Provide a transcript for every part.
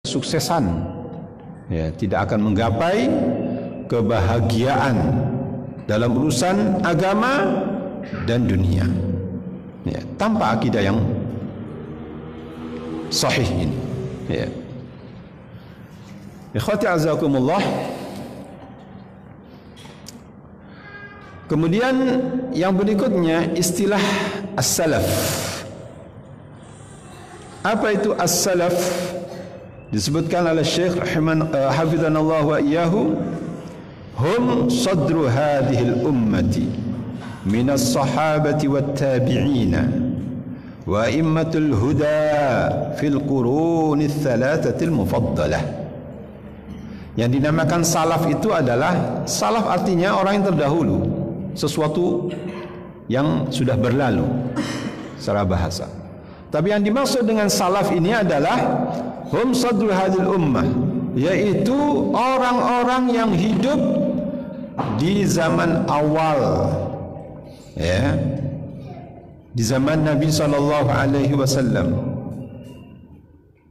kesuksesan, ya, tidak akan menggapai kebahagiaan dalam urusan agama dan dunia, ya, tanpa akidah yang sahih ini, ya. Ikhwati azakumullah. Kemudian yang berikutnya istilah as-salaf. Apa itu as-salaf? Disebutkan oleh Syekh hafizanallah wa iyyahu, hum sadru hadhihi al-ummati min as-sahabati wat-tabi'ina wa immatul huda fil qurun ats-tsalatsati al-mufaddalah. Yang dinamakan salaf itu adalah, salaf artinya orang yang terdahulu, sesuatu yang sudah berlalu secara bahasa. Tapi yang dimaksud dengan salaf ini adalah hum sadru hadhil ummah, yaitu orang-orang yang hidup di zaman awal, ya, di zaman Nabi SAW.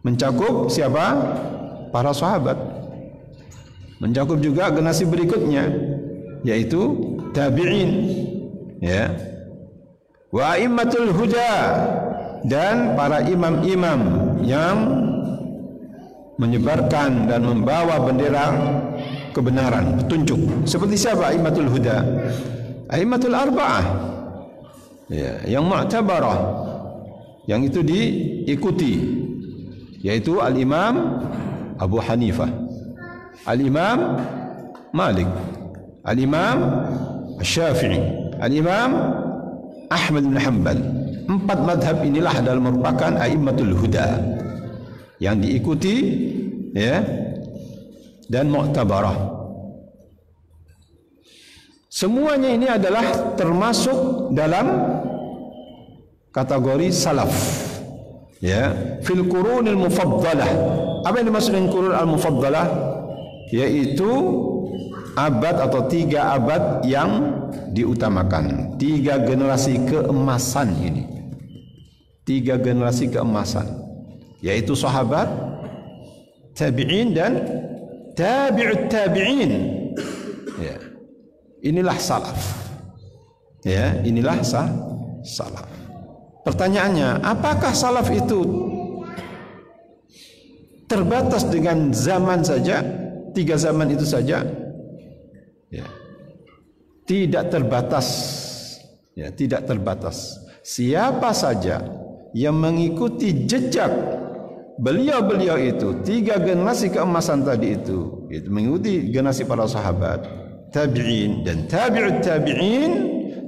Mencakup siapa? Para sahabat. Mencakup juga generasi berikutnya, yaitu tabi'in, ya, wa a'immatul huda, dan para imam-imam yang menyebarkan dan membawa bendera kebenaran, petunjuk. Seperti siapa a'immatul huda? A'immatul arba'ah, ya, yang mu'tabarah, yang itu diikuti, yaitu al-imam Abu Hanifah, al-imam Malik, al-imam Syafi'i, al-imam Ahmad bin Hanbal. 4 madhab inilah adalah merupakan a'immatul huda yang diikuti, ya, dan mu'tabarah. Semuanya ini adalah termasuk dalam kategori salaf, ya, fil qurunil mufaddalah. Apa yang dimaksud dengan qurun al-mufaddalah? Yaitu abad atau 3 abad yang diutamakan, 3 generasi keemasan ini, 3 generasi keemasan, yaitu sahabat, tabi'in, dan tabi'ut tabi'in, ya. Inilah salaf, ya, inilah salaf. Pertanyaannya, apakah salaf itu terbatas dengan zaman saja, 3 zaman itu saja? Ya, tidak terbatas, ya, tidak terbatas. Siapa saja yang mengikuti jejak beliau-beliau itu, 3 generasi keemasan tadi itu mengikuti generasi para sahabat, tabi'in, dan tabi'ut tabi'in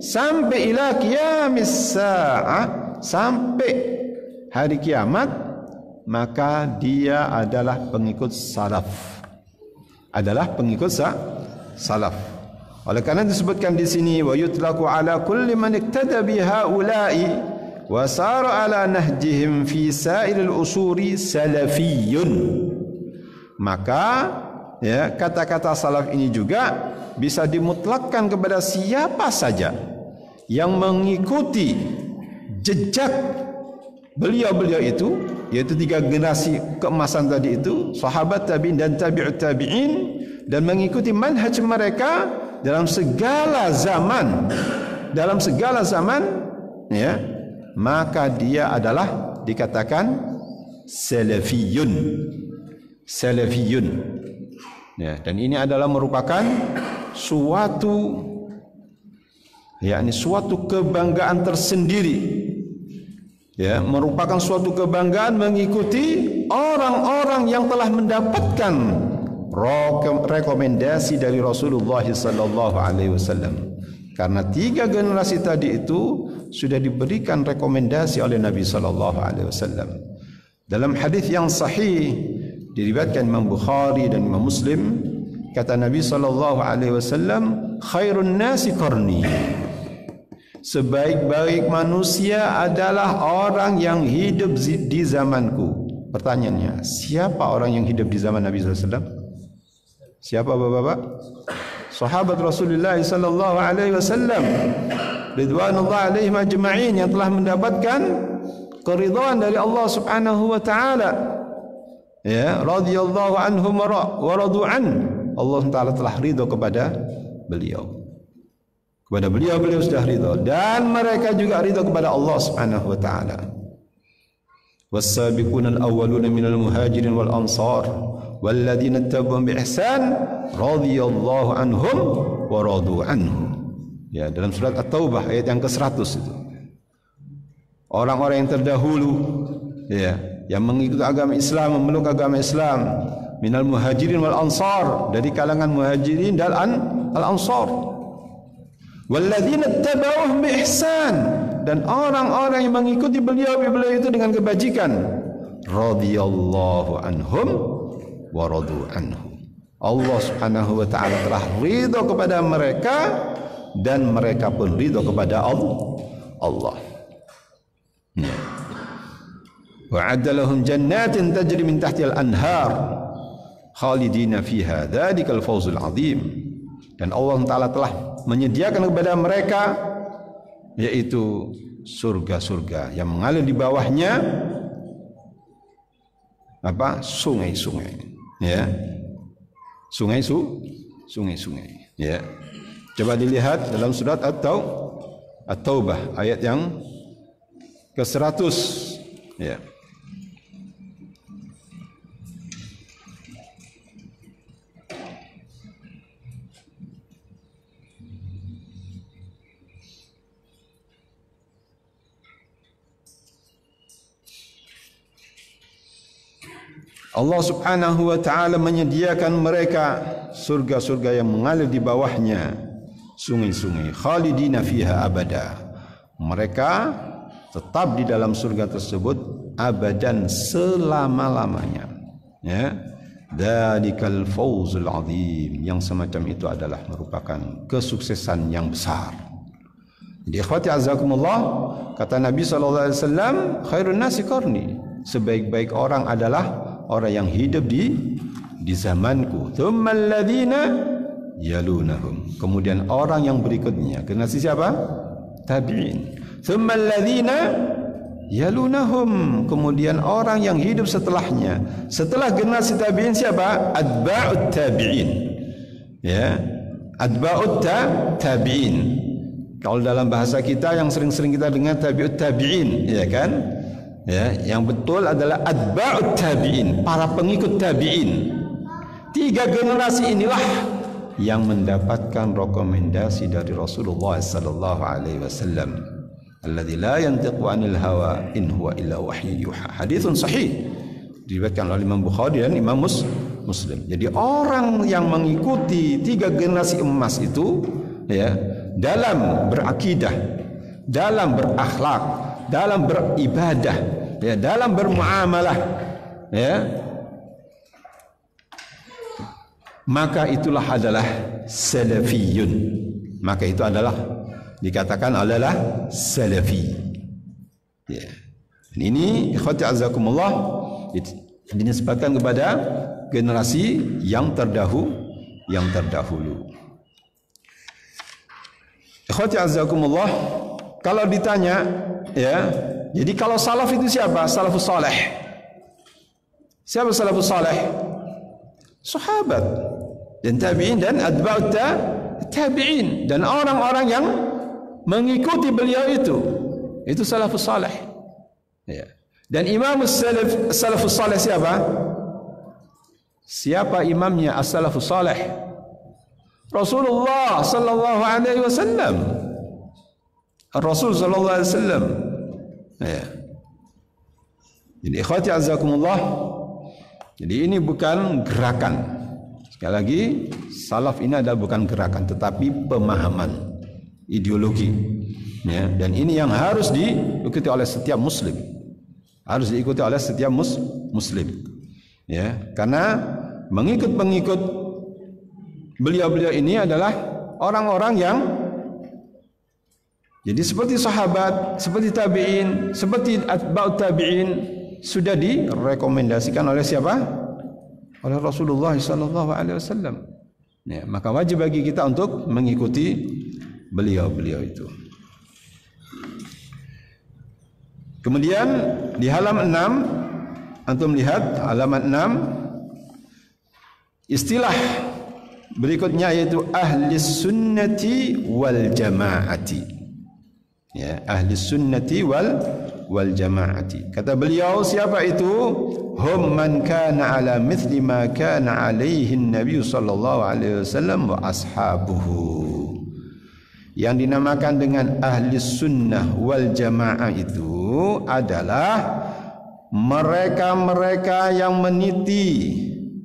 sampai ila qiyamis sa'ah, sampai hari kiamat, maka dia adalah pengikut salaf, adalah pengikut salaf. Oleh karena disebutkan di sini, wa yutlaqu ala kulli man iktada bi haula'i wa sara ala nahjihim fi sa'iril usuri salafiyyun. Maka, ya, kata-kata salaf ini juga bisa dimutlakkan kepada siapa saja yang mengikuti jejak beliau-beliau itu, yaitu 3 generasi keemasan tadi itu, sahabat, tabi'in, dan tabi'ut tabi'in, dan mengikuti manhaj mereka dalam segala zaman, ya, maka dia adalah dikatakan salafiyun, ya. Dan ini adalah merupakan suatu, yakni suatu kebanggaan tersendiri, ya, merupakan suatu kebanggaan mengikuti orang-orang yang telah mendapatkan rekomendasi dari Rasulullah sallallahu alaihi wasallam. Karena 3 generasi tadi itu sudah diberikan rekomendasi oleh Nabi sallallahu alaihi wasallam. Dalam hadis yang sahih diriwayatkan Imam Bukhari dan Imam Muslim, kata Nabi sallallahu alaihi wasallam, khairun nasi qarni. Sebaik-baik manusia adalah orang yang hidup di zamanku. Pertanyaannya, siapa orang yang hidup di zaman Nabi sallallahu alaihi wasallam? Siapa bapak-bapak? Sahabat Rasulullah sallallahu alaihi wasallam ridwanullah alaihim ajma'in, yang telah mendapatkan keridhaan dari Allah Subhanahu wa taala, ya, radhiyallahu anhum wa radu an. Allah Taala telah ridha kepada beliau. Kepada beliau sudah ridha, dan mereka juga ridha kepada Allah Subhanahu wa taala. Was-sabiqunal awwaluna minal muhajirin wal ansar walladzina ittaba'uhum bi ihsan radhiyallahu anhum wa radu anhu. Ya, dalam surat At-Taubah ayat yang ke-100 itu. Orang-orang yang terdahulu, ya, yang mengikuti agama Islam, memeluk agama Islam, minal muhajirin wal ansar, dari kalangan muhajirin dan al-ansar. Walladzina ittaba'uhum bi ihsan, dan orang-orang yang mengikuti beliau itu dengan kebajikan. Radhiyallahu anhum wa radu anhu. Allah Subhanahu wa taala telah ridha kepada mereka dan mereka pun ridha kepada Allah. Wa'adda lahum jannatin tajri min tahtiha al-anhar khalidina fiha dzadzal fawzul 'adzim. Dan Allah Taala telah menyediakan kepada mereka yaitu surga-surga yang mengalir di bawahnya apa? Sungai-sungai, ya. Sungai-sungai, ya. Coba dilihat dalam surat At-Taubah ayat yang ke-100, ya. Allah Subhanahu wa taala menyediakan mereka surga-surga yang mengalir di bawahnya sungai-sungai, khalidina fiha abada. Mereka tetap di dalam surga tersebut abadan, selama-lamanya, ya. Dzadzal fawzul 'adzim, yang semacam itu adalah merupakan kesuksesan yang besar. Jadi ikhwati azakumullah, kata Nabi sallallahu alaihi wasallam, khairun nasi qarni, sebaik-baik orang adalah orang yang hidup di zamanku. Tsummal ladzina yalunahum, kemudian orang yang berikutnya. Generasi siapa? Tabi'in. Tsummal ladzina yalunahum, kemudian orang yang hidup setelahnya. Setelah generasi tabi'in siapa? Atba'ut tabi'in. Ya, atba'ut tabi'in. Kalau dalam bahasa kita yang sering-sering kita dengar tabi'ut tabi'in, ya kan? Ya, yang betul adalah atba'ut tabi'in, para pengikut tabi'in. 3 generasi inilah yang mendapatkan rekomendasi dari Rasulullah sallallahu alaihi wasallam, alladzi la yantiqu 'anil hawa in huwa illa wahyu yuha. Haditsun sahih diriwayatkan oleh Imam Bukhari dan Imam Muslim. Jadi orang yang mengikuti 3 generasi emas itu, ya, dalam berakidah, dalam berakhlak, dalam beribadah, ya, dalam bermuamalah, ya, maka itulah adalah salafiyun. Maka itu adalah dikatakan adalah salafi. Ya. Dan ini ikhwati azakumullah dinisbatkan kepada generasi yang terdahulu. Ikhwati azakumullah, kalau ditanya, ya, jadi kalau salaf itu siapa? Salafus saleh. Siapa salafus saleh? Sahabat dan tabi'in dan atba'ut tabi'in, dan orang-orang yang mengikuti beliau itu salafus saleh. Ya. Dan imam salafus saleh siapa? Siapa imamnya as-salafus saleh? Rasulullah sallallahu alaihi wasallam. Rasul sallallahu alaihi wasallam. Ya. Jadi ikhwati azakumullah, jadi ini bukan gerakan. Sekali lagi, salaf ini adalah bukan gerakan tetapi pemahaman, ideologi. Ya, dan ini yang harus diikuti oleh setiap muslim. Harus diikuti oleh setiap muslim. Ya, karena pengikut beliau-beliau ini adalah orang-orang yang jadi seperti sahabat, seperti tabi'in, seperti atba'ut tabi'in, sudah direkomendasikan oleh siapa? Oleh Rasulullah sallallahu alaihi wasallam. Ya, maka wajib bagi kita untuk mengikuti beliau-beliau itu. Kemudian di halaman 6 antum lihat halaman 6, istilah berikutnya yaitu ahli sunnati wal jamaati. Ya, ahli sunnati wal jamaati. Kata beliau, siapa itu? Hum man kana ala mithli ma kana alaihi Nabi sallallahu alaihi wasallam wa ashabuhu. Yang dinamakan dengan ahli sunnah wal jamaah itu adalah mereka-mereka yang meniti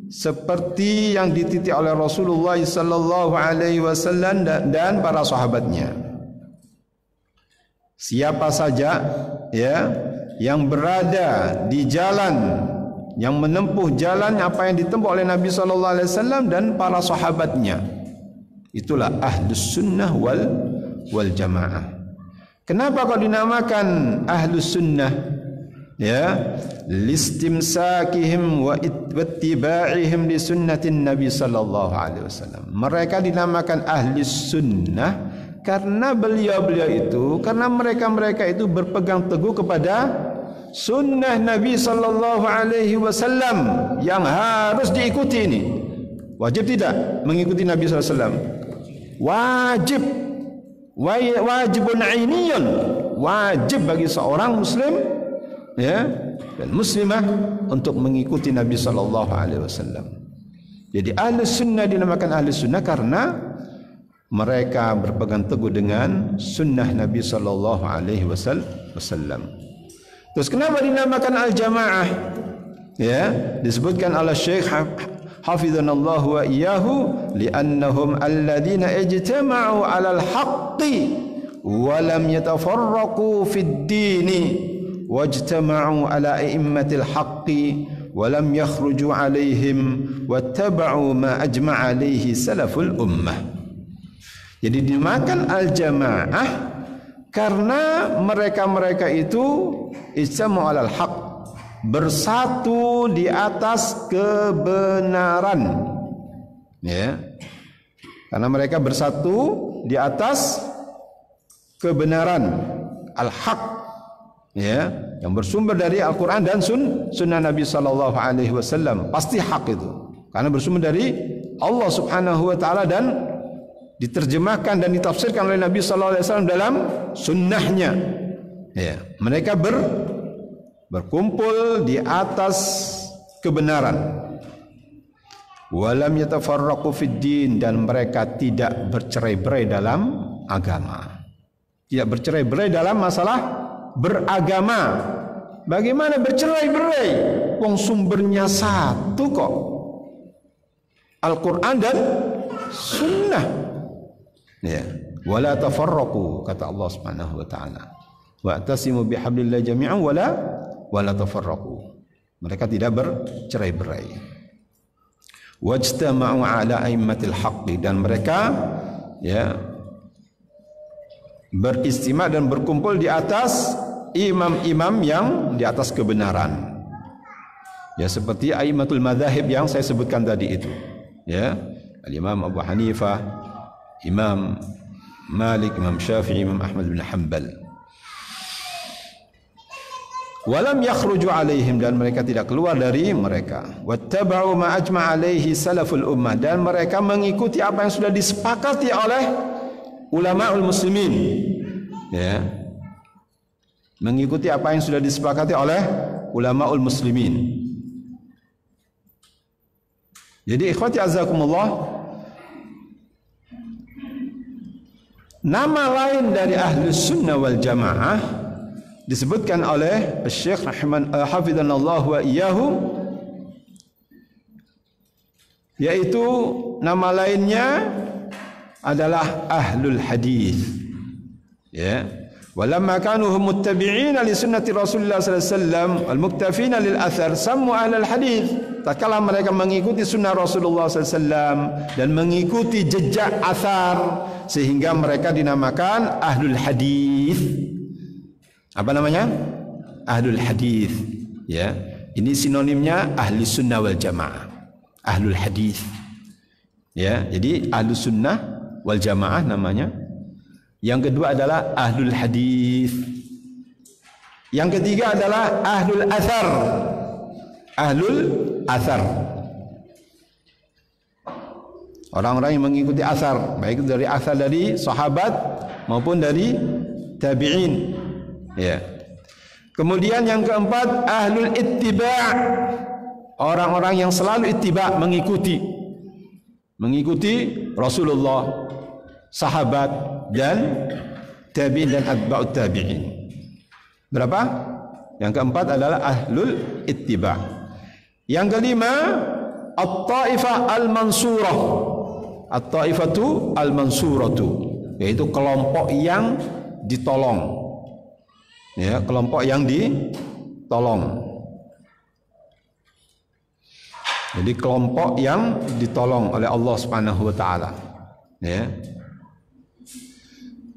seperti yang dititi oleh Rasulullah sallallahu alaihi wasallam dan para sahabatnya. Siapa saja ya yang berada di jalan, yang menempuh jalan apa yang ditempuh oleh Nabi sallallahu alaihi wasallam dan para sahabatnya, itulah ahlus sunnah wal jamaah. Kenapa kau dinamakan ahlus sunnah? Ya, listimsakihim wa ittiba'ihim li sunnatin Nabi sallallahu alaihi wasallam. Mereka dinamakan ahli sunnah karena beliau-beliau itu, karena mereka itu berpegang teguh kepada sunnah Nabi sallallahu alaihi wasallam yang harus diikuti ini. Wajib tidak mengikuti Nabi sallallahu alaihi wasallam? Wajib. Wajibun ainiyun. Wajib bagi seorang muslim ya dan muslimah untuk mengikuti Nabi sallallahu alaihi wasallam. Jadi ahli sunnah dinamakan ahli sunnah karena mereka berpegang teguh dengan sunnah Nabi sallallahu alaihi wasallam. Terus kenapa dinamakan al-jamaah? Ya, disebutkan oleh Syekh hafizanallahu wa iyyahu li'annahum alladhina ijtama'u 'alal haqqi wa lam yatafarraqu fid dini wajtama'u 'ala a'immatil haqqi wa lam yakhruju 'alaihim wattaba'u ma ajma'a 'alaihi salaful ummah. Jadi dinamakan al-jamaah karena mereka-mereka itu ijtama'u 'alal haqq, bersatu di atas kebenaran. Ya. Karena mereka bersatu di atas kebenaran al-haq, ya, yang bersumber dari Al-Qur'an dan sunnah Nabi sallallahu alaihi wasallam. Pasti hak itu karena bersumber dari Allah Subhanahu wa taala dan diterjemahkan dan ditafsirkan oleh Nabi sallallahu alaihi wasallam dalam sunnahnya. Ya, mereka berkumpul di atas kebenaran. Walam yatafarraqu fid din, dan mereka tidak bercerai-berai dalam agama. Tidak bercerai-berai dalam masalah beragama. Bagaimana bercerai-berai? Wong sumbernya satu kok. Al-Qur'an dan sunnah. Ya, wala tafarraqu, kata Allah Subhanahu wa taala. Wa'tasimu bihablillah jami'an wala tafarraqu. Mereka tidak bercerai-berai. Wajtama'u 'ala a'immatil haqqi, dan mereka ya beristimewa dan berkumpul di atas imam-imam yang di atas kebenaran. Ya, seperti a'immatul madzhab yang saya sebutkan tadi itu. Ya, Al-Imam Abu Hanifah, Imam Malik, Imam Syafi'i, Imam Ahmad bin Hanbal. Walam yakhruju alaihim, dan mereka tidak keluar dari mereka. Wattaba'u ma ajma' alaihi salaful ummah, dan mereka mengikuti apa yang sudah disepakati oleh ulamaul muslimin. Ya. Mengikuti apa yang sudah disepakati oleh ulamaul muslimin. Jadi ikhwati azakumullah, nama lain dari ahlus sunnah wal jamaah disebutkan oleh Syekh hafizanallahu wa iyyahu, yaitu nama lainnya adalah ahlul hadis. Ya, walamma kanu hum muttabi'ina li sunnati Rasulullah sallallahu alaihi wasallam wal muktafina lil athar sammu ahlul hadis. Tatkala mereka mengikuti sunnah Rasulullah sallallahu alaihi wasallam dan mengikuti jejak athar, sehingga mereka dinamakan ahlul hadis. Apa namanya? Ahlul hadis. Ya, ini sinonimnya ahli sunnah wal jamaah. Ahlul hadis. Ya, jadi ahli sunnah wal jamaah namanya. Yang kedua adalah ahlul hadis. Yang ketiga adalah ahlul athar. ahlul athar. Orang-orang yang mengikuti asar, baik dari asar dari sahabat maupun dari tabi'in. Ya. Kemudian yang keempat, ahlul ittiba'. Orang-orang yang selalu ittiba', mengikuti Rasulullah, sahabat dan tabi'in dan atba'ut tabi'in. Berapa? Yang keempat adalah ahlul ittiba'. Yang kelima, at-taifah al-mansurah. At-taifatu al-mansuratu, yaitu kelompok yang ditolong. Ya, kelompok yang ditolong. Jadi kelompok yang ditolong oleh Allah Subhanahu wa taala. Ya.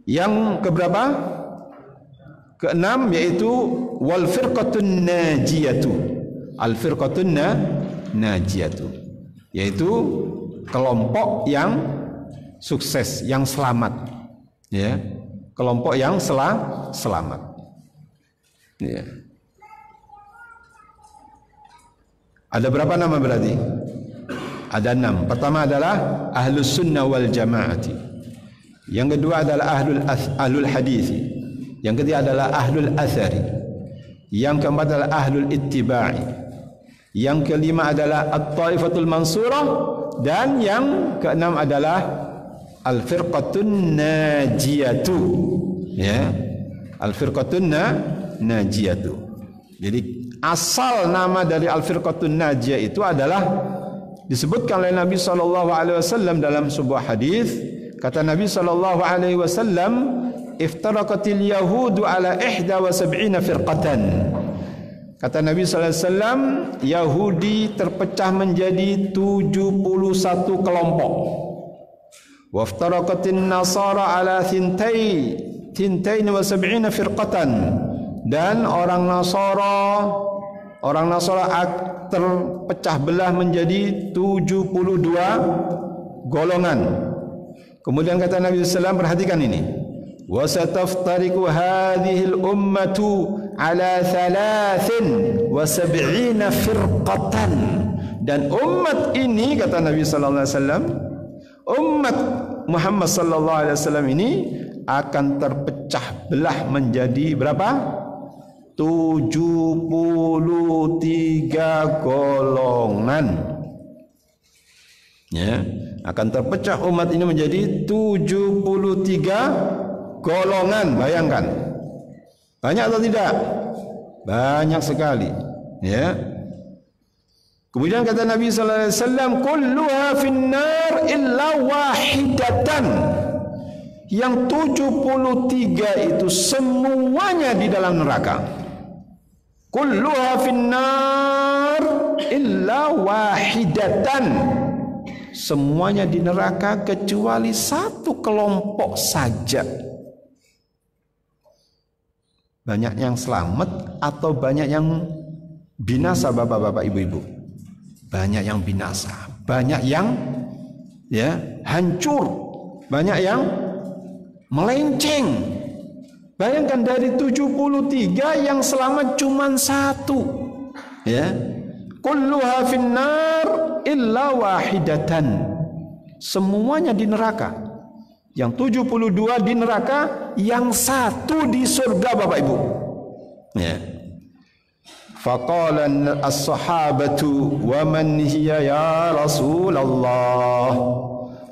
Yang keberapa? Keenam, yaitu wal firqatun najiyatu. Al firqatun najiyatu, yaitu kelompok yang sukses, yang selamat. Ya. Kelompok yang selamat. Ya. Ada berapa nama berarti? Ada 6. Pertama adalah ahlus sunnah wal jamaati. Yang kedua adalah ahlul hadisi. Yang ketiga adalah ahlul athari. Yang keempat adalah ahlul ittiba'i. Yang kelima adalah at-taifatul mansurah. Dan yang keenam adalah al-firqatun najiyatu. Ya. Al-firqatun najiyatu. Jadi asal nama dari al-firqatun najiyah itu adalah disebutkan oleh Nabi sallallahu alaihi wasallam dalam sebuah hadis. Kata Nabi sallallahu alaihi wasallam, iftaraqatil yahudu ala 71 firqatan. Kata Nabi sallallahu alaihi wasallam, Yahudi terpecah menjadi 71 kelompok. Waftaraqatin nasara ala 72 firqatan. Dan orang Nasara terpecah belah menjadi 72 golongan. Kemudian kata Nabi sallallahu alaihi wasallam, perhatikan ini. وستفترق هذه الأمة على 73 فرقة. Dan umat ini, kata Nabi sallallahu alaihi wasallam, umat Muhammad sallallahu alaihi wasallam ini akan terpecah belah menjadi berapa? 73 golongan. Ya, akan terpecah umat ini menjadi 73 golongan. Bayangkan, banyak atau tidak? Banyak sekali. Ya. Kemudian kata Nabi sallallahu alaihi wasallam, kulluha finnar illa wahidatan. Yang 73 itu semuanya di dalam neraka. Kulluha finnar illa wahidatan. Semuanya di neraka kecuali satu kelompok saja. Banyak yang selamat atau banyak yang binasa, bapak-bapak, ibu-ibu? Banyak yang binasa, banyak yang hancur, banyak yang melenceng. Bayangkan dari 73 yang selamat cuma satu. Ya. Kulluha finnar illa wahidatan. Semuanya di neraka. Yang 72 di neraka, yang satu di surga, Bapak Ibu. Ya. Faqala as-sahabatu wa man hiya ya Rasulullah.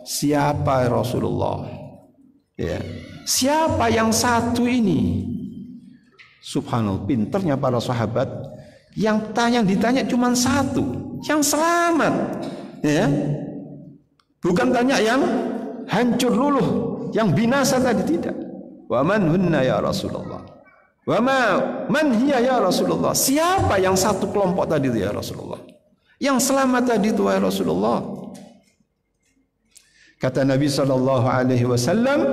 Siapa Rasulullah? Ya. Siapa yang satu ini? Subhanallah, pinternya para sahabat. Yang ditanya cuma satu, yang selamat. Ya. Bukan tanya yang hancur luluh, yang binasa tadi, tidak. Wa man hunna ya Rasulullah. Wa man hiya ya Rasulullah. Siapa yang satu kelompok tadi itu ya Rasulullah? Yang selamat tadi itu ya Rasulullah. Kata Nabi sallallahu alaihi wasallam,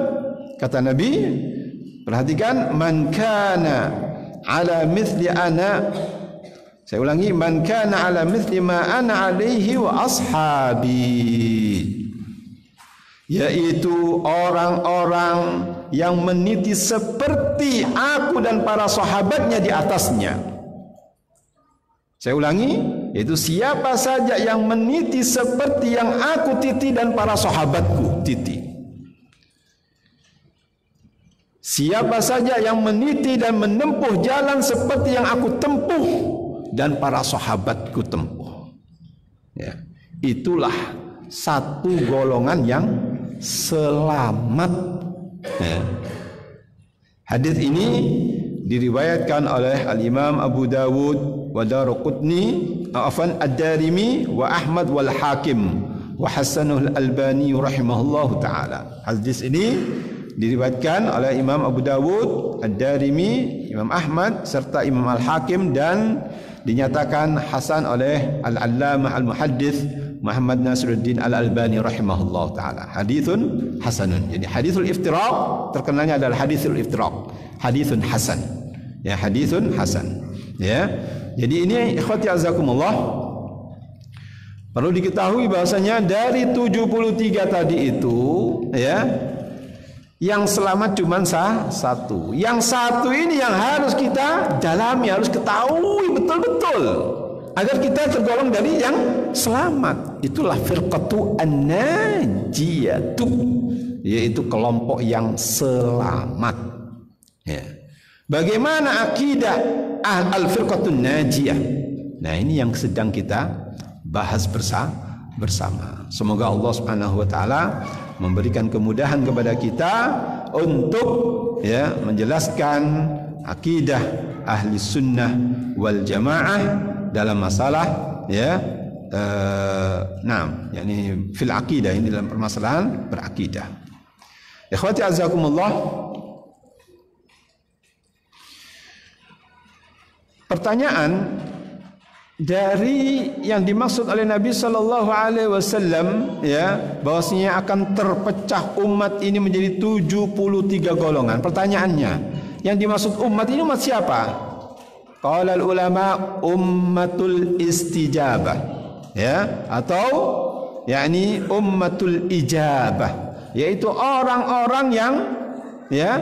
kata Nabi, perhatikan, man kana ala mithli ana. Saya ulangi, man kana ala mithli ma ana alaihi wa ashabi. Yaitu orang-orang yang meniti seperti aku dan para sahabatnya di atasnya. Saya ulangi, yaitu siapa saja yang meniti seperti yang aku titi dan para sahabatku titi. Siapa saja yang meniti dan menempuh jalan seperti yang aku tempuh dan para sahabatku tempuh. Ya, itulah satu golongan yang selamat. Ya. Hadis ini diriwayatkan oleh Al-Imam Abu Dawud wa Daruqutni, Ad-Darimi wa Ahmad wal Hakim wa Hasanul Albani rahimahullahu taala. Hadis ini diriwayatkan oleh Imam Abu Dawud, Ad-Darimi, Imam Ahmad serta Imam Al-Hakim dan dinyatakan hasan oleh Al-Allamah Al-Muhaddits Muhammad Nasiruddin Al-Albani rahimahullahu taala. Haditsun hasanun. Jadi haditsul iftiraq terkenalnya adalah haditsul iftiraq. Haditsun hasan. Ya, haditsun hasan. Ya. Jadi ini ikhwati azakumullah, perlu diketahui bahasanya dari 73 tadi itu, ya, yang selamat cuma satu. Yang satu ini yang harus kita dalami, harus ketahui betul-betul agar kita tergolong dari yang selamat. Itulah firqatu an-najiyatu, yaitu kelompok yang selamat. Ya. Bagaimana akidah al-firqatun najiyah? Nah, ini yang sedang kita bahas bersama. Semoga Allah Subhanahu wa taala memberikan kemudahan kepada kita untuk ya menjelaskan akidah ahli sunnah wal jamaah dalam masalah ya yakni fil aqidah, ini dalam permasalahan berakidah. Ikhwati azakumullah, pertanyaan dari yang dimaksud oleh Nabi sallallahu alaihi wasallam, ya, bahwasanya akan terpecah umat ini menjadi 73 golongan. Pertanyaannya, yang dimaksud umat ini umat siapa? Qala ulama ummatul istijabah, ya, atau yakni ummatul ijabah, yaitu orang-orang yang ya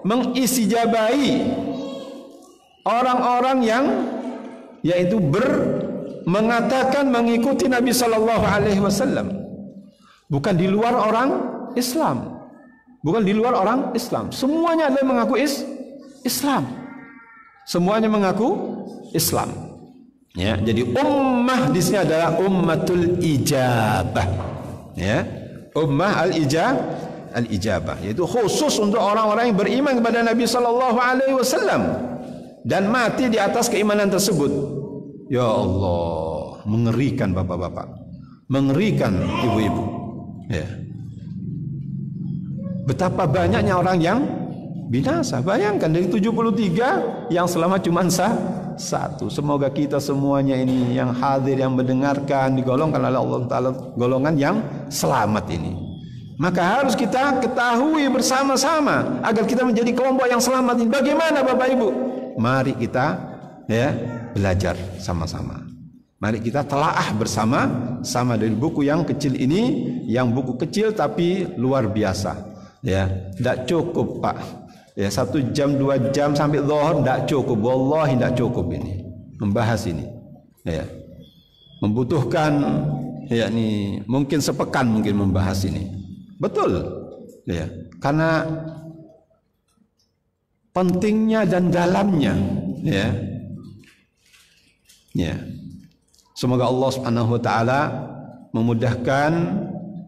mengistijabahi, orang-orang yang yaitu mengatakan mengikuti Nabi sallallahu alaihi wasallam, bukan di luar orang Islam, bukan di luar orang Islam. Semuanya adalah mengaku Islam. Semuanya mengaku Islam. Ya, jadi ummah di sini adalah ummatul ijabah. Ya, ummah al-ijabah, yaitu khusus untuk orang-orang yang beriman kepada Nabi sallallahu alaihi wasallam dan mati di atas keimanan tersebut. Ya Allah, mengerikan bapak-bapak, mengerikan ibu-ibu. Ya. Betapa banyaknya orang yang binasa. Bayangkan dari 73 yang selamat cuma satu. Semoga kita semuanya ini yang hadir, yang mendengarkan, digolongkan oleh Allah Ta'ala golongan yang selamat ini. Maka harus kita ketahui bersama-sama agar kita menjadi kelompok yang selamat ini. Bagaimana Bapak Ibu? Mari kita ya belajar sama-sama. Mari kita telaah bersama-sama dari buku yang kecil ini, yang buku kecil tapi luar biasa. Ya, tidak cukup Pak. Ya, 1 jam 2 jam sampai zuhur tidak cukup. Wallahi tidak cukup ini membahas ini. Ya, membutuhkan yakni mungkin sepekan mungkin membahas ini. Betul. Ya, karena pentingnya dan dalamnya. Ya. Ya. Semoga Allah Subhanahu wa taala memudahkan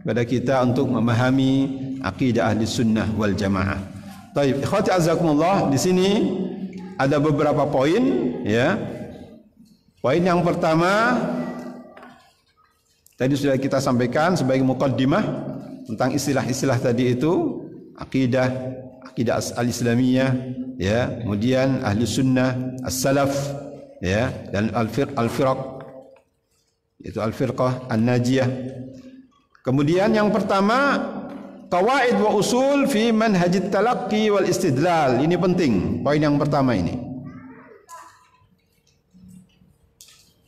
kepada kita untuk memahami akidah ahli sunnah wal jamaah. Baik, ikhwati azakumullah, di sini ada beberapa poin, ya. Poin yang pertama tadi sudah kita sampaikan sebagai muqaddimah tentang istilah-istilah tadi itu, akidah al-islamiyah, ya, kemudian ahli sunnah, as-salaf, ya, dan al-firaq, itu al-firqah an-najiyah. Kemudian yang pertama, qawaid wa usul fi manhajit talaqqi wal istidlal. Ini penting, poin yang pertama ini.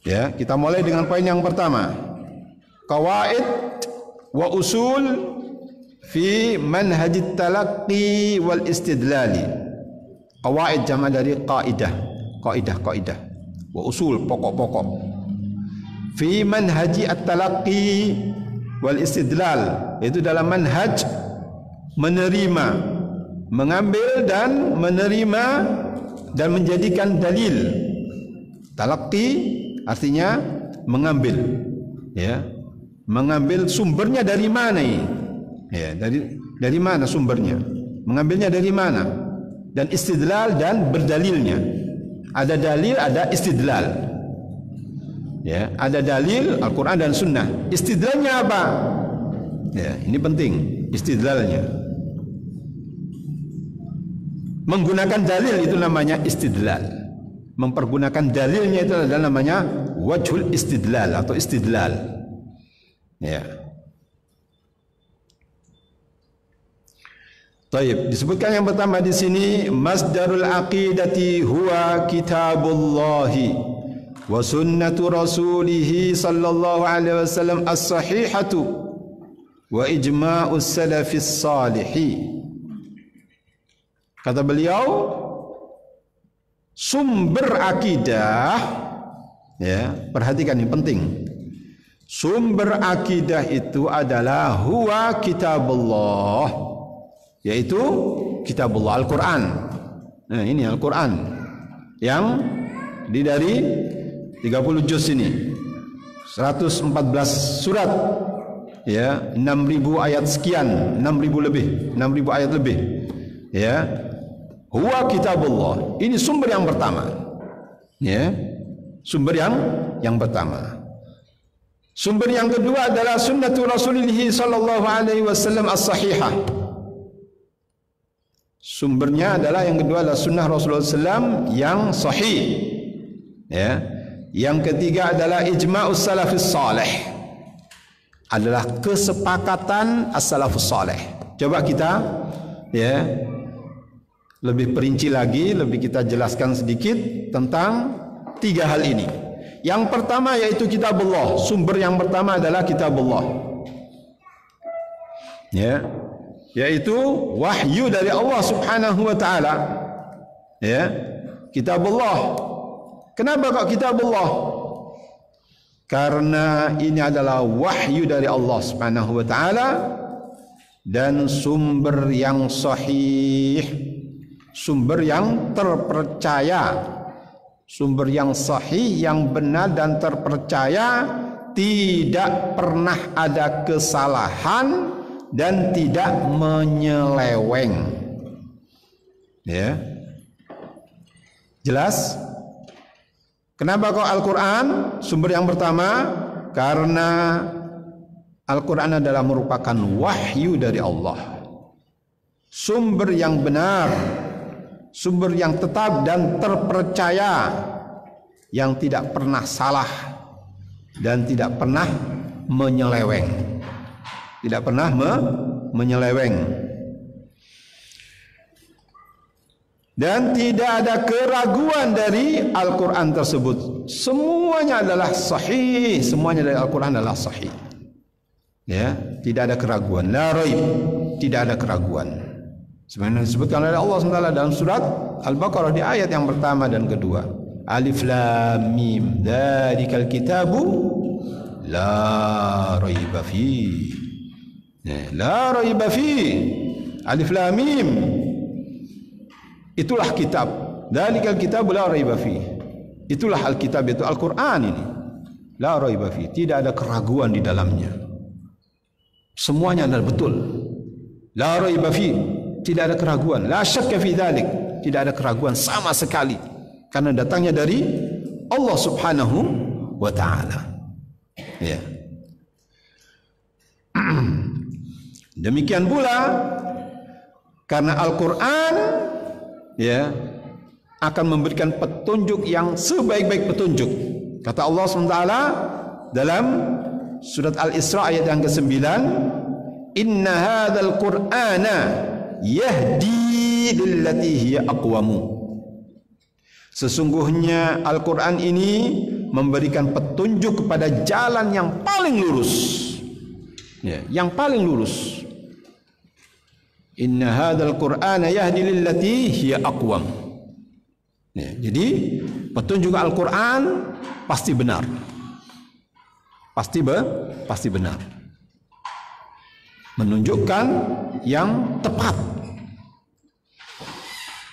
Ya, kita mulai dengan poin yang pertama. Qawaid wa usul fi manhajit talaqqi wal istidlali. Qawaid jama' dari qaidah. Qaidah. Wa usul, pokok-pokok. fi manhaji at-talaqqi wal istidlal, itu dalam manhaj menerima, mengambil dan menerima dan menjadikan dalil. Talaqqi artinya mengambil, ya, mengambil sumbernya dari mana ini, ya, dari mana sumbernya, mengambilnya dari mana, dan istidlal dan berdalilnya. Ada dalil, ada istidlal. Ya, ada dalil Al-Quran dan Sunnah. Istidlalnya apa? Ya, ini penting. Istidlalnya, menggunakan dalil itu namanya istidlal. Mempergunakan dalilnya itu adalah namanya wajhul istidlal atau istidlal. Ya. Taib, disebutkan yang pertama di sini masdarul aqidati huwa kitabullahi wa sunnatu rasulih sallallahu alaihi wasallam as-sahihatu wa ijma'us salafis salihi. Kata beliau, sumber akidah, ya, perhatikan ini penting. Sumber akidah itu adalah huwa kitabullah, yaitu kitabullah, Al-Quran. Nah, ini Al-Quran yang dari 30 juz ini, 114 surat, ya, 6.000 ayat sekian, 6.000 lebih, 6.000 ayat lebih, ya. Huwa kitabullah, ini sumber yang pertama, ya, sumber yang pertama. Sumber yang kedua adalah sunnatu Rasulullah sallallahu alaihi wasallam as-sahihah. Sumbernya adalah yang kedua adalah sunnah Rasulullah SAW yang sahih, ya. Yang ketiga adalah ijma'us salafus salih, adalah kesepakatan as-salafus salih. Coba kita, ya, lebih perinci lagi, lebih kita jelaskan sedikit tentang tiga hal ini. Yang pertama yaitu kitabullah, sumber yang pertama adalah kitabullah, ya, yaitu wahyu dari Allah Subhanahu wa taala, ya, kitabullah. Kenapa kok kitabullah? Karena ini adalah wahyu dari Allah Subhanahu wa taala dan sumber yang sahih, sumber yang terpercaya, sumber yang sahih, yang benar dan terpercaya, tidak pernah ada kesalahan dan tidak menyeleweng. Ya. Jelas? Kenapa kok Al-Quran sumber yang pertama? Karena Al-Quran adalah merupakan wahyu dari Allah, sumber yang benar, sumber yang tetap dan terpercaya, yang tidak pernah salah dan tidak pernah menyeleweng, tidak pernah menyeleweng. Dan tidak ada keraguan dari Al-Quran tersebut. Semuanya adalah sahih. Semuanya dari Al-Quran adalah sahih. Ya, tidak ada keraguan. La raib, tidak ada keraguan. Sebenarnya disebutkan oleh Allah SWT dalam surat Al-Baqarah di ayat yang pertama dan kedua. Alif lam mim, dzalikal kitabu la raiba fi. La raiba fi. Alif lam mim. Itulah kitab. Dzalikal kitabu la raiba fi. Itulah Alkitab, itu Al-Quran ini. La raiba fi, tidak ada keraguan di dalamnya. Semuanya adalah betul. La raiba fi, tidak ada keraguan. La syakka fi dzalik, tidak ada keraguan sama sekali, karena datangnya dari Allah Subhanahu wa taala. Ya. Demikian pula karena Al-Quran, ya, akan memberikan petunjuk yang sebaik-baik petunjuk. Kata Allah SWT dalam surat Al-Isra ayat yang ke-9, inna hadzal qur'ana yahdi lillati hiya aqwamu. Sesungguhnya Al-Quran ini memberikan petunjuk kepada jalan yang paling lurus, ya, yang paling lurus. Inna hadzal qur'ana yahdi lillati hiya aqwam. Ya, jadi petunjuk Al-Quran pasti benar. pasti benar. Menunjukkan yang tepat.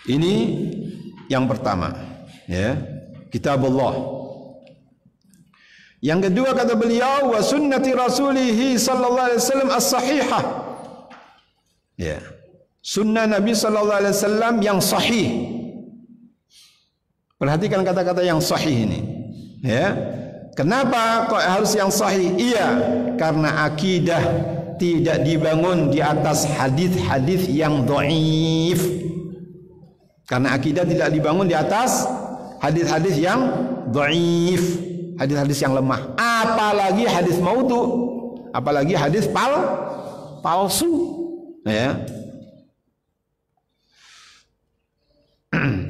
Ini yang pertama, ya, kitabullah. Yang kedua kata beliau, wa sunnati rasulih sallallahu alaihi wasallam as-sahihah. Ya. Sunnah Nabi sallallahu alaihi wasallam yang sahih. Perhatikan kata-kata yang sahih ini. Ya. Kenapa kok harus yang sahih? Iya, karena akidah tidak dibangun di atas hadis-hadis yang dhaif. Karena akidah tidak dibangun di atas hadis-hadis yang dhaif, hadis-hadis yang lemah, apalagi hadis maudhu, apalagi hadis palsu, ya.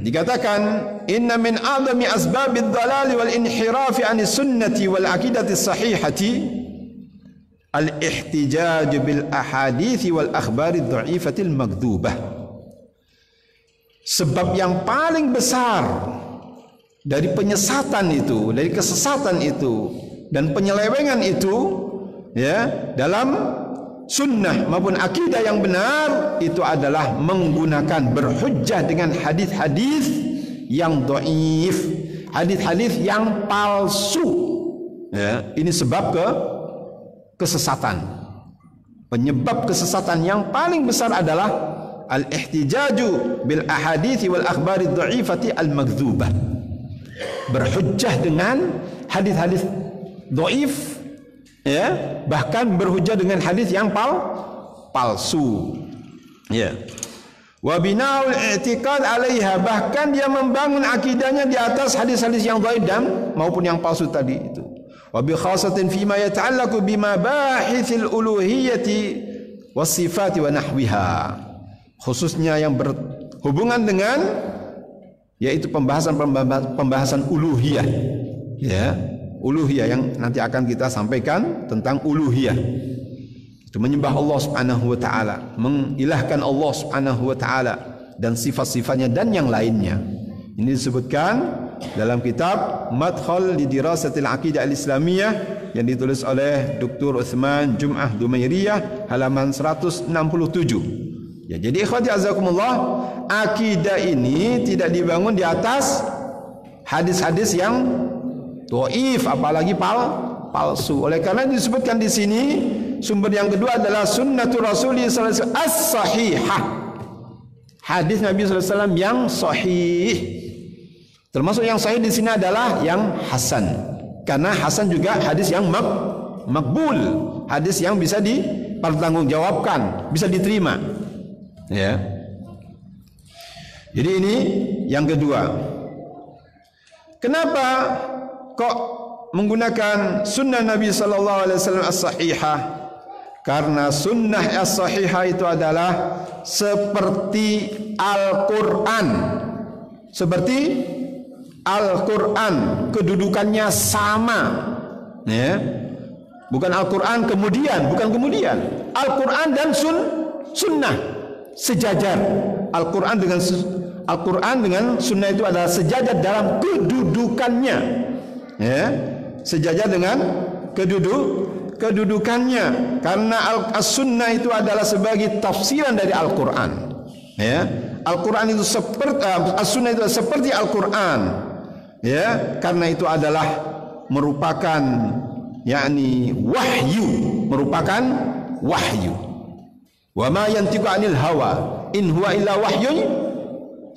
Dikatakan inna min a'zami asbabid dhalal wal inhiraf 'ani sunnati wal aqidati sahihati al-ihtijaj bil ahadits wal akhbari dha'ifatil maghdubah. Sebab yang paling besar dari penyesatan itu, dari kesesatan itu dan penyelewengan itu, ya, dalam sunnah maupun akidah yang benar itu adalah menggunakan berhujjah dengan hadis-hadis yang dhaif, hadis-hadis yang palsu. Ya, ini sebab kesesatan. Penyebab kesesatan yang paling besar adalah al-ihtijaju bil ahadithi wal akhbari dhaifati al-maghdhubah. Berhujjah dengan hadis-hadis dhaif, ya, bahkan berhujjah dengan hadis yang palsu. Ya. Wa bina'ul i'tiqad 'alaiha, bahkan dia membangun akidahnya di atas hadis-hadis yang dhaif dan maupun yang palsu tadi itu. Wa bi khasatin fi ma yata'allaqu bima bahithil uluhiyyati was sifati wa nahwiha. Khususnya yang berhubungan dengan yaitu pembahasan uluhiyah, ya, uluhiyah yang nanti akan kita sampaikan tentang uluhiyah. Itu menyembah Allah Subhanahu wa taala, mengilahkan Allah Subhanahu wa taala dan sifat-sifatnya dan yang lainnya. Ini disebutkan dalam kitab Madkhal li Dirasatil Aqidah Al-Islamiyah yang ditulis oleh Dr. Utsman Jum'ah Dumairiyah halaman 167. Ya, jadi ikhwati azakumullah, akidah ini tidak dibangun di atas hadis-hadis yang dhaif, apalagi palsu. Oleh karena disebutkan di sini sumber yang kedua adalah sunnatul Rasulullah sallallahu alaihi wasallam as-sahihah. Hadis Nabi sallallahu alaihi wasallam yang sahih. Termasuk yang sahih di sini adalah yang hasan. Karena hasan juga hadis yang makbul, hadis yang bisa dipertanggungjawabkan, bisa diterima. Ya. Jadi ini yang kedua. Kenapa kok menggunakan sunnah Nabi sallallahu alaihi wasallam as-sahihah? Karena sunnah as-sahihah itu adalah seperti Al-Qur'an. Seperti Al-Qur'an, kedudukannya sama. Ya. Bukan Al-Qur'an kemudian, bukan kemudian. Al-Qur'an dan sunnah sejajar. Al-Quran dengan sunnah itu adalah sejajar dalam kedudukannya, ya, sejajar dengan kedudukannya, karena as-sunnah itu adalah sebagai tafsiran dari Al-Quran, ya. Al-Quran itu seperti as-sunnah itu seperti Al-Quran, ya, karena itu adalah merupakan yakni wahyu, merupakan wahyu. Wa ma yantiqu 'anil hawa in huwa illa wahyun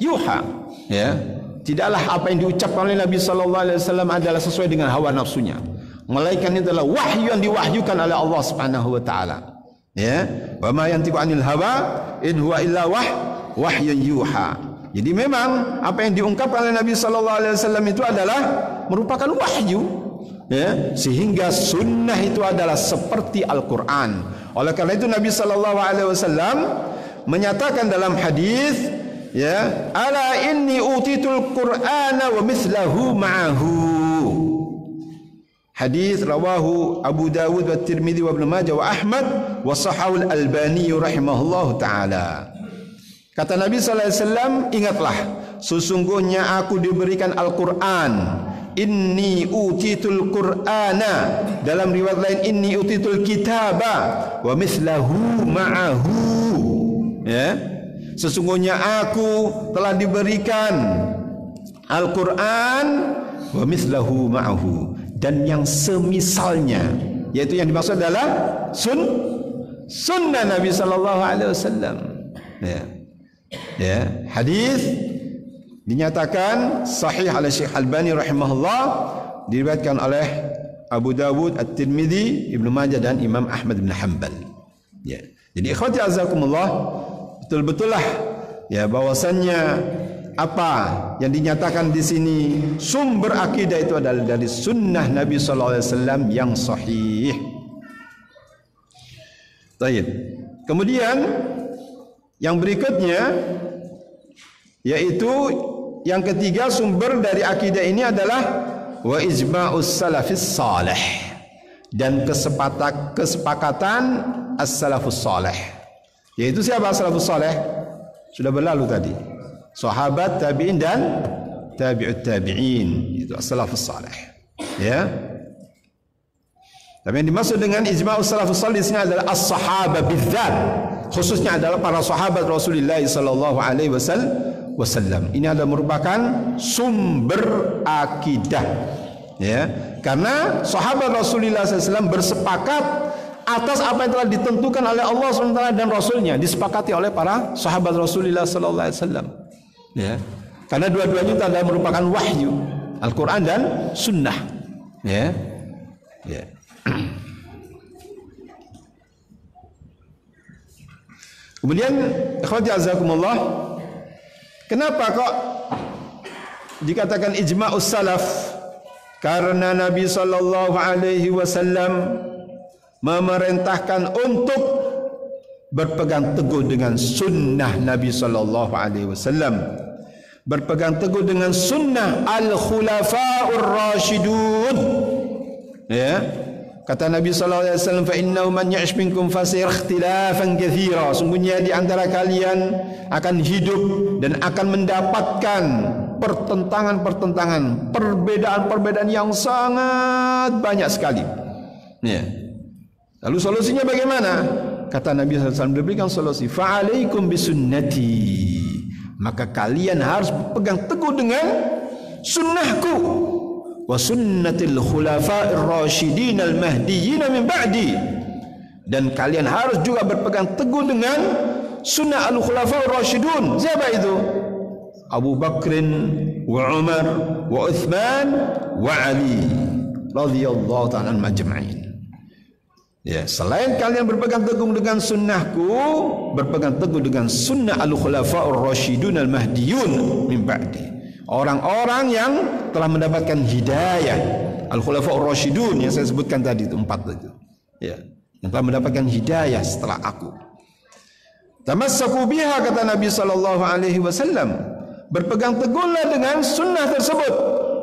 yuha. Ya, tidaklah apa yang diucapkan oleh Nabi sallallahu alaihi wasallam adalah sesuai dengan hawa nafsunya, melainkan itu adalah wahyu yang diwahyukan oleh Allah Subhanahu wa taala. Ya, wa ma yantiqu 'anil hawa in huwa illa wahyun yuha. Jadi memang apa yang diungkapkan oleh Nabi sallallahu alaihi wasallam itu adalah merupakan wahyu, ya, sehingga sunnah itu adalah seperti Al-Qur'an. Oleh karena itu Nabi sallallahu alaihi wasallam menyatakan dalam hadis, ya, ala inni utitul Qur'ana wa mithlahu ma'ahu. Hadis rawahu Abu Dawud wa Tirmidzi wa Ibnu Majah wa Ahmad wa sahhahu Al-Albani rahimahullahu taala. Kata Nabi sallallahu alaihi wasallam, ingatlah, sesungguhnya aku diberikan Al-Qur'an, inni utitul qur'ana, dalam riwayat lain inni utitul kitaba wa mithlahu ma'ahu. Ya, sesungguhnya aku telah diberikan Al-Quran wa mithlahu ma'ahu, dan yang semisalnya, yaitu yang dimaksud adalah sunnah Nabi sallallahu alaihi wasallam. Ya, hadis dinyatakan sahih oleh Syekh Albani rahimahullah, diriwayatkan oleh Abu Dawud, At-Tirmidzi, Ibnu Majah dan Imam Ahmad bin Hanbal. Ya. Jadi ikhwati azakumullah, betul-betullah ya bahwasannya apa yang dinyatakan di sini sumber akidah itu adalah dari sunnah Nabi sallallahu alaihi wasallam yang sahih. Baik. Kemudian yang berikutnya yaitu yang ketiga sumber dari akidah ini adalah wa ijma'us salafis salih, dan kesepakatan as-salafus salih. Yaitu siapa as-salafus salih? Sudah berlalu tadi. Sahabat, tabi'in dan tabi'ut tabi'in, itu as-salafus salih. Ya. Tapi yang dimaksud dengan ijma'us salafus salih di sini adalah as-sahabah bidzat, khususnya adalah para sahabat Rasulullah sallallahu alaihi wasallam. Ini adalah merupakan sumber akidah. Ya, karena sahabat Rasulullah SAW bersepakat atas apa yang telah ditentukan oleh Allah SWT dan Rasulnya, disepakati oleh para sahabat Rasulullah SAW. Ya, karena dua-duanya itu adalah merupakan wahyu, Al-Quran dan Sunnah. Ya, ya. Kemudian, ikhwati azakumullah, kenapa kok dikatakan ijma'us salaf? Karena Nabi sallallahu alaihi wasallam memerintahkan untuk berpegang teguh dengan sunnah Nabi sallallahu alaihi wasallam, berpegang teguh dengan sunnah al-khulafa'ur rasyidun. Ya, kata Nabi sallallahu alaihi wasallam, fa innahu man ya'ish minkum fasayara ikhtilafan katsira, sungguhnya di antara kalian akan hidup dan akan mendapatkan pertentangan-pertentangan, perbedaan-perbedaan yang sangat banyak sekali. Ya. Lalu solusinya bagaimana? Kata Nabi SAW, diberikan solusi, fa'alaikum bisunnati, maka kalian harus berpegang teguh dengan sunnahku, wa sunnatil khulafa'ir rasyidin al-mahdiyyin min ba'di, dan kalian harus juga berpegang teguh dengan sunnah al-khulafa'ir rasyidun. Siapa itu? Abu Bakrin wa Umar wa Uthman wa Ali radhiyallahu ta'ala anhum ajma'in. Ya, selain kalian berpegang teguh dengan sunnahku, berpegang teguh dengan sunnah al-khulafa'ur rasyidun al-mahdiyun min ba'di, orang-orang yang telah mendapatkan hidayah, al-khulafa'ur rasyidun yang saya sebutkan tadi itu, 4 itu. Ya, yang telah mendapatkan hidayah setelah aku. Tamassaku biha, kata Nabi sallallahu alaihi wasallam, berpegang teguhlah dengan sunnah tersebut,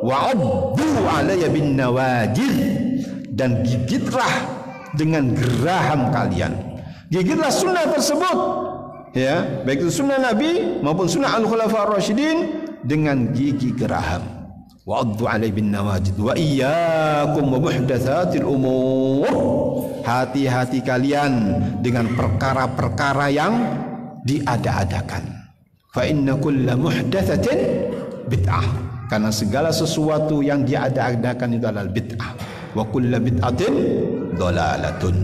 wa'addu alayya bin nawajid, dan gigitlah dengan geraham kalian, gigitlah sunnah tersebut, ya, baik itu sunnah Nabi maupun sunnah al-khulafa ar-rasyidin, dengan gigi geraham. Wa'addu alayya bin nawajid wa iyyakum wa muhdatsatil umur, hati-hati kalian dengan perkara-perkara yang diada-adakan. Fa inna kulla muhdatsatin bid'ah, karena segala sesuatu yang diada-adakan itu adalah bid'ah. Wa kullu bid'atin dhalalatun,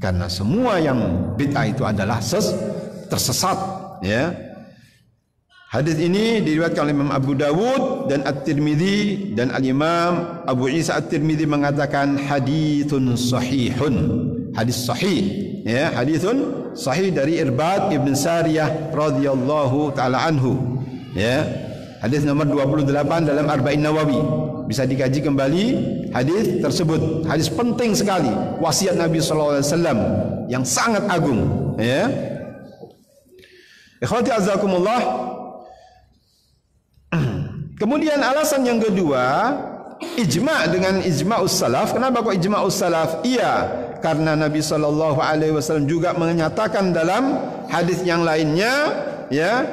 karena semua yang bid'ah itu adalah tersesat. Ya, hadis ini diriwayatkan oleh Imam Abu Dawud dan At-Tirmidzi, dan Al-Imam Abu Isa At-Tirmidzi mengatakan haditsun sahihun, hadis sahih. Ya, haditsun sahih dari Irbad ibn Sariyah radhiyallahu taala anhu. Ya, hadis nomor 28 dalam Arba'in Nawawi. Bisa dikaji kembali hadis tersebut. Hadis penting sekali, wasiat Nabi sallallahu alaihi wasallam yang sangat agung. Ya, ikhwati azakumullah. Kemudian alasan yang kedua, ijma' dengan ijma'us salaf. Kenapa kok ijma'us salaf? Iya, karena Nabi sallallahu alaihi wasallam juga menyatakan dalam hadis yang lainnya, ya,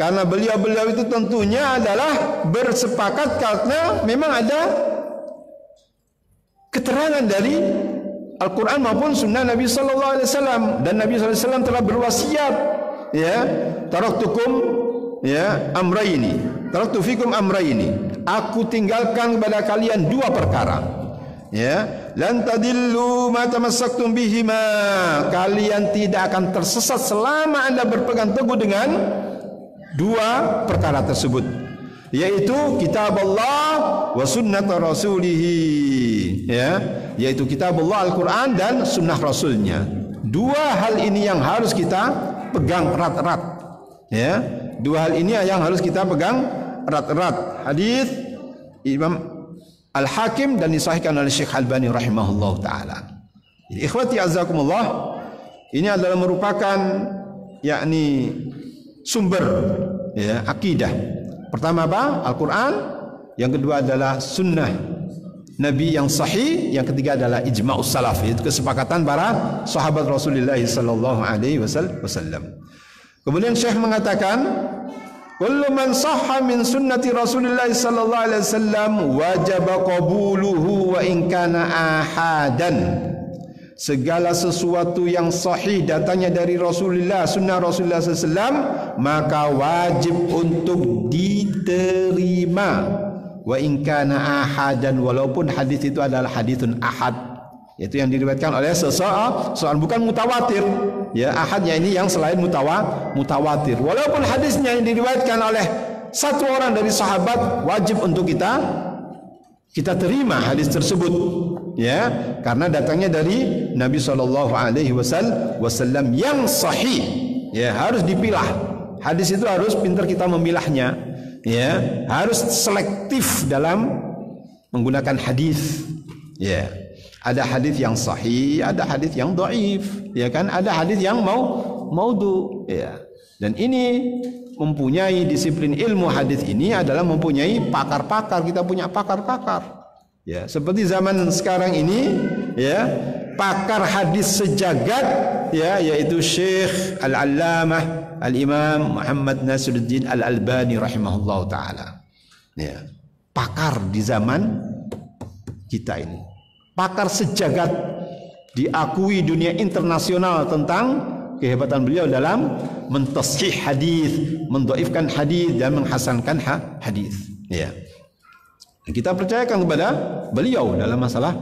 Karena beliau-beliau itu tentunya adalah bersepakat karena memang ada keterangan dari Al-Quran maupun Sunnah Nabi Sallallahu Alaihi Wasallam, dan Nabi Sallallahu Alaihi Wasallam telah berwasiat, ya, taraktukum, ya, amrayni, taraktu fikum amrayni, aku tinggalkan kepada kalian dua perkara, ya, lan tadillu ma tamassaktum bihima, kalian tidak akan tersesat selama Anda berpegang teguh dengan dua perkara tersebut, yaitu kitab Allah wa sunnat rasulih, ya, yaitu kitab Allah Al-Quran dan sunnah Rasulnya. Dua hal ini yang harus kita pegang erat-erat, ya, dua hal ini yang harus kita pegang erat-erat. Hadis Imam Al-Hakim dan disahihkan oleh Syekh Albani rahimahullah taala. Jadi ikhwati azakumullah, ini adalah merupakan yakni sumber, ya, akidah. Pertama apa? Al-Quran. Yang kedua adalah sunnah Nabi yang sahih. Yang ketiga adalah ijma'us salaf, yaitu kesepakatan para sahabat Rasulullah sallallahu alaihi wasallam. Kemudian Syekh mengatakan, kullu man sahha min sunnati Rasulullah sallallahu alaihi wasallam wajib qabuluhu wa in kana ahadan. Segala sesuatu yang sahih datangnya dari Rasulullah, sunnah Rasulullah SAW, maka wajib untuk diterima. Wa in kana ahadan, walaupun hadis itu adalah haditsun ahad, yaitu yang diriwayatkan oleh seseorang, bukan mutawatir. Ya, ahadnya ini yang selain mutawatir. Walaupun hadisnya yang diriwayatkan oleh satu orang dari sahabat, wajib untuk kita terima hadis tersebut, ya, karena datangnya dari Nabi Shallallahu Alaihi Wasallam yang sahih, ya, harus dipilah. Hadis itu harus pintar kita memilahnya, ya, harus selektif dalam menggunakan hadis, ya. Ada hadis yang sahih, ada hadis yang dhaif, ya kan, ada hadis yang maudhu, ya. Dan ini mempunyai disiplin ilmu hadis ini adalah mempunyai pakar-pakar. Kita punya pakar-pakar, ya, seperti zaman sekarang ini, ya, pakar hadis sejagat, ya, yaitu Syekh Al-Allamah Al-Imam Muhammad Nasiruddin Al-Albani rahimahullah taala, ya, pakar di zaman kita ini, pakar sejagat, diakui dunia internasional tentang kehebatan beliau dalam mentashih hadis, mendhaifkan hadis dan menghasankan hadis, ya. Kita percayakan kepada beliau dalam masalah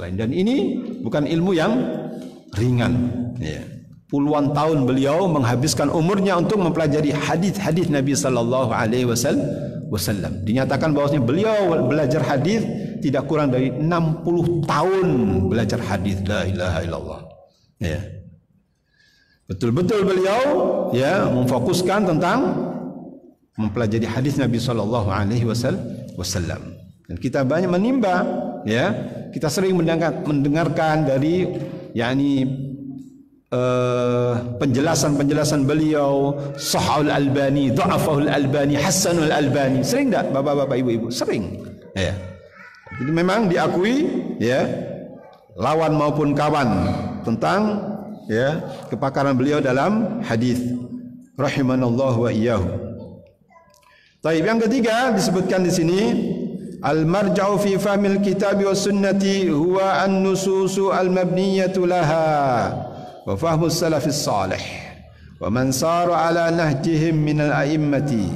ini, dan ini bukan ilmu yang ringan, ya. Puluhan tahun beliau menghabiskan umurnya untuk mempelajari hadis-hadis Nabi sallallahu alaihi wasallam. Dinyatakan bahwasanya beliau belajar hadis tidak kurang dari 60 tahun belajar hadis. La ilaha illallah, ya. Betul-betul beliau, ya, memfokuskan tentang mempelajari hadis Nabi Shallallahu Alaihi Wasallam. Dan kita banyak menimba, ya, kita sering mendengarkan dari, yakni, penjelasan beliau, Sahihul Albani, Dha'afahul Albani, Hasanul Albani. Sering tak, bapak-bapak, ibu-ibu? Sering, ya. Jadi memang diakui, ya, lawan maupun kawan tentang, ya, kepakaran beliau dalam hadis, rahimanallahu wa iyyahu. Baik, yang ketiga disebutkan di sini, al-marja'u fi fahmil kitabi was sunnati huwa an-nususu al-mabniyatu laha wa fahmus salafis salih wa man sara ala nahjihim min al-a'immati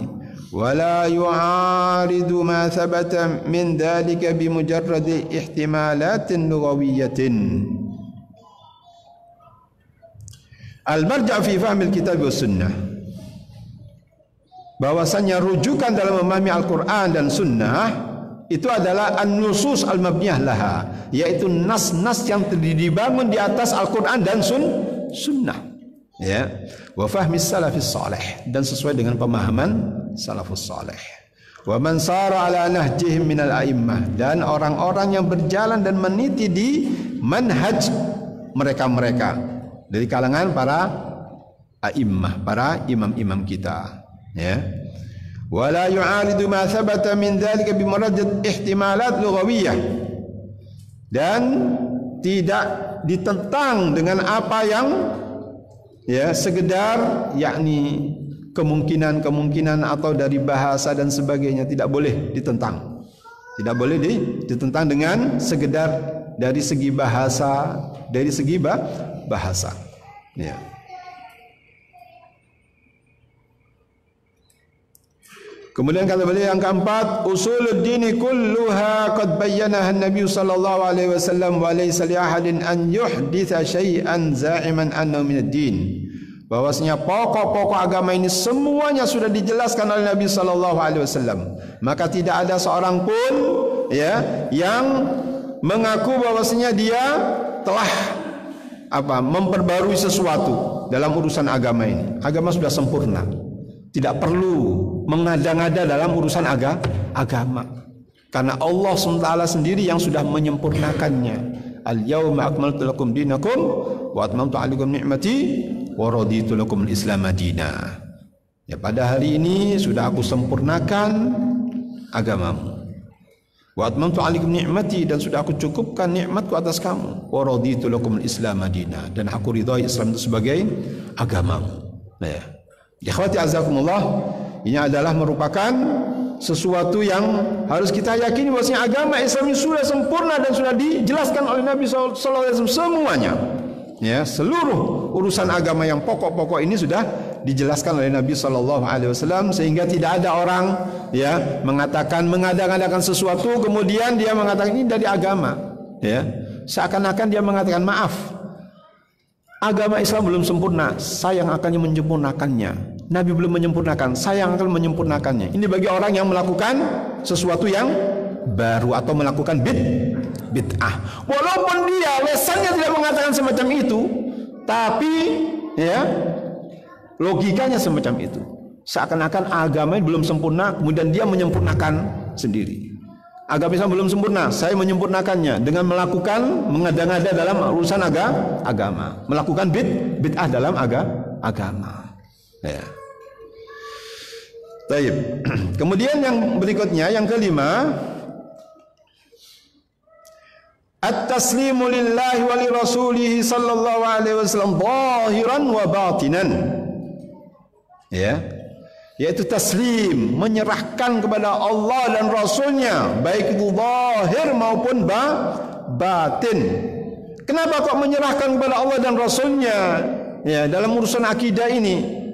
wa la yu'aridu ma thabata min dhalika bi mujarradi ihtimalatin lughawiyatin. Al-marja' fi fahmil kitab wa sunnah, bahwasanya rujukan dalam memahami Al-Quran dan sunnah itu adalah an-nusus al-mabniyah laha, yaitu nas-nas yang dibangun di atas Al-Quran dan sunnah, ya, wa fahmis salafis salih, dan sesuai dengan pemahaman salafus salih, wa man sara ala nahjihim minal a'immah, dan orang-orang yang berjalan dan meniti di manhaj mereka-mereka dari kalangan para a'immah, para imam-imam kita, ya. Wala yu'aridu ma thabata min dzalika bi marajat ihtimalat lughawiyah, dan tidak ditentang dengan apa yang, ya, sekedar, yakni, kemungkinan-kemungkinan atau dari bahasa dan sebagainya tidak boleh ditentang. Tidak boleh ditentang dengan sekedar dari segi bahasa, bahasa. Ya. Kemudian kata beliau yang keempat, usuluddin kulluha qad bayyanaha an-nabiy sallallahu alaihi wasallam wa laysa li ahadin an yuhditha syai'an za'iman annahu min ad-din. Bahwasanya pokok-pokok agama ini semuanya sudah dijelaskan oleh Nabi sallallahu alaihi wasallam. Maka tidak ada seorang pun ya yang mengaku bahwasanya dia telah memperbarui sesuatu dalam urusan agama ini. Agama sudah sempurna. Tidak perlu mengada-ngada dalam urusan agama. Karena Allah SWT sendiri yang sudah menyempurnakannya. Al-yawma akmaltu lakum dinakum wa atmamtu 'alaikum ni'mati wa raditu lakum al-Islam madina. Ya, pada hari ini sudah aku sempurnakan agamamu. Wa atmamtu 'alaikum ni'mati, dan sudah aku cukupkan nikmatku atas kamu. Wa raditu lakum al-Islam madina, dan aku ridhai Islam itu sebagai agamamu. Nah, ya. Ikhwati azakumullah, ini adalah merupakan sesuatu yang harus kita yakini bahwasanya agama Islam ini sudah sempurna dan sudah dijelaskan oleh Nabi SAW semuanya. Ya, seluruh urusan agama yang pokok-pokok ini sudah dijelaskan oleh Nabi SAW, sehingga tidak ada orang ya mengatakan mengada-ngadakan sesuatu kemudian dia mengatakan ini dari agama. Ya, seakan-akan dia mengatakan maaf, agama Islam belum sempurna, saya yang akan menyempurnakannya. Nabi belum menyempurnakan, saya yang akan menyempurnakannya. Ini bagi orang yang melakukan sesuatu yang baru atau melakukan bid'ah. Walaupun dia lesannya tidak mengatakan semacam itu, tapi ya logikanya semacam itu. Seakan-akan agama belum sempurna, kemudian dia menyempurnakan sendiri. Agama Islam belum sempurna, saya menyempurnakannya dengan melakukan mengada-ngada dalam urusan agama, melakukan bid'ah dalam agama. Ya. Baik. Kemudian yang berikutnya, yang kelima, at-taslimu lillahi wa li rasulih sallallahu alaihi wasallam zahiran wa batinan. Ya. Yaitu taslim, menyerahkan kepada Allah dan Rasulnya, baik itu zahir maupun batin. Kenapa kok menyerahkan kepada Allah dan Rasulnya ya dalam urusan akidah ini?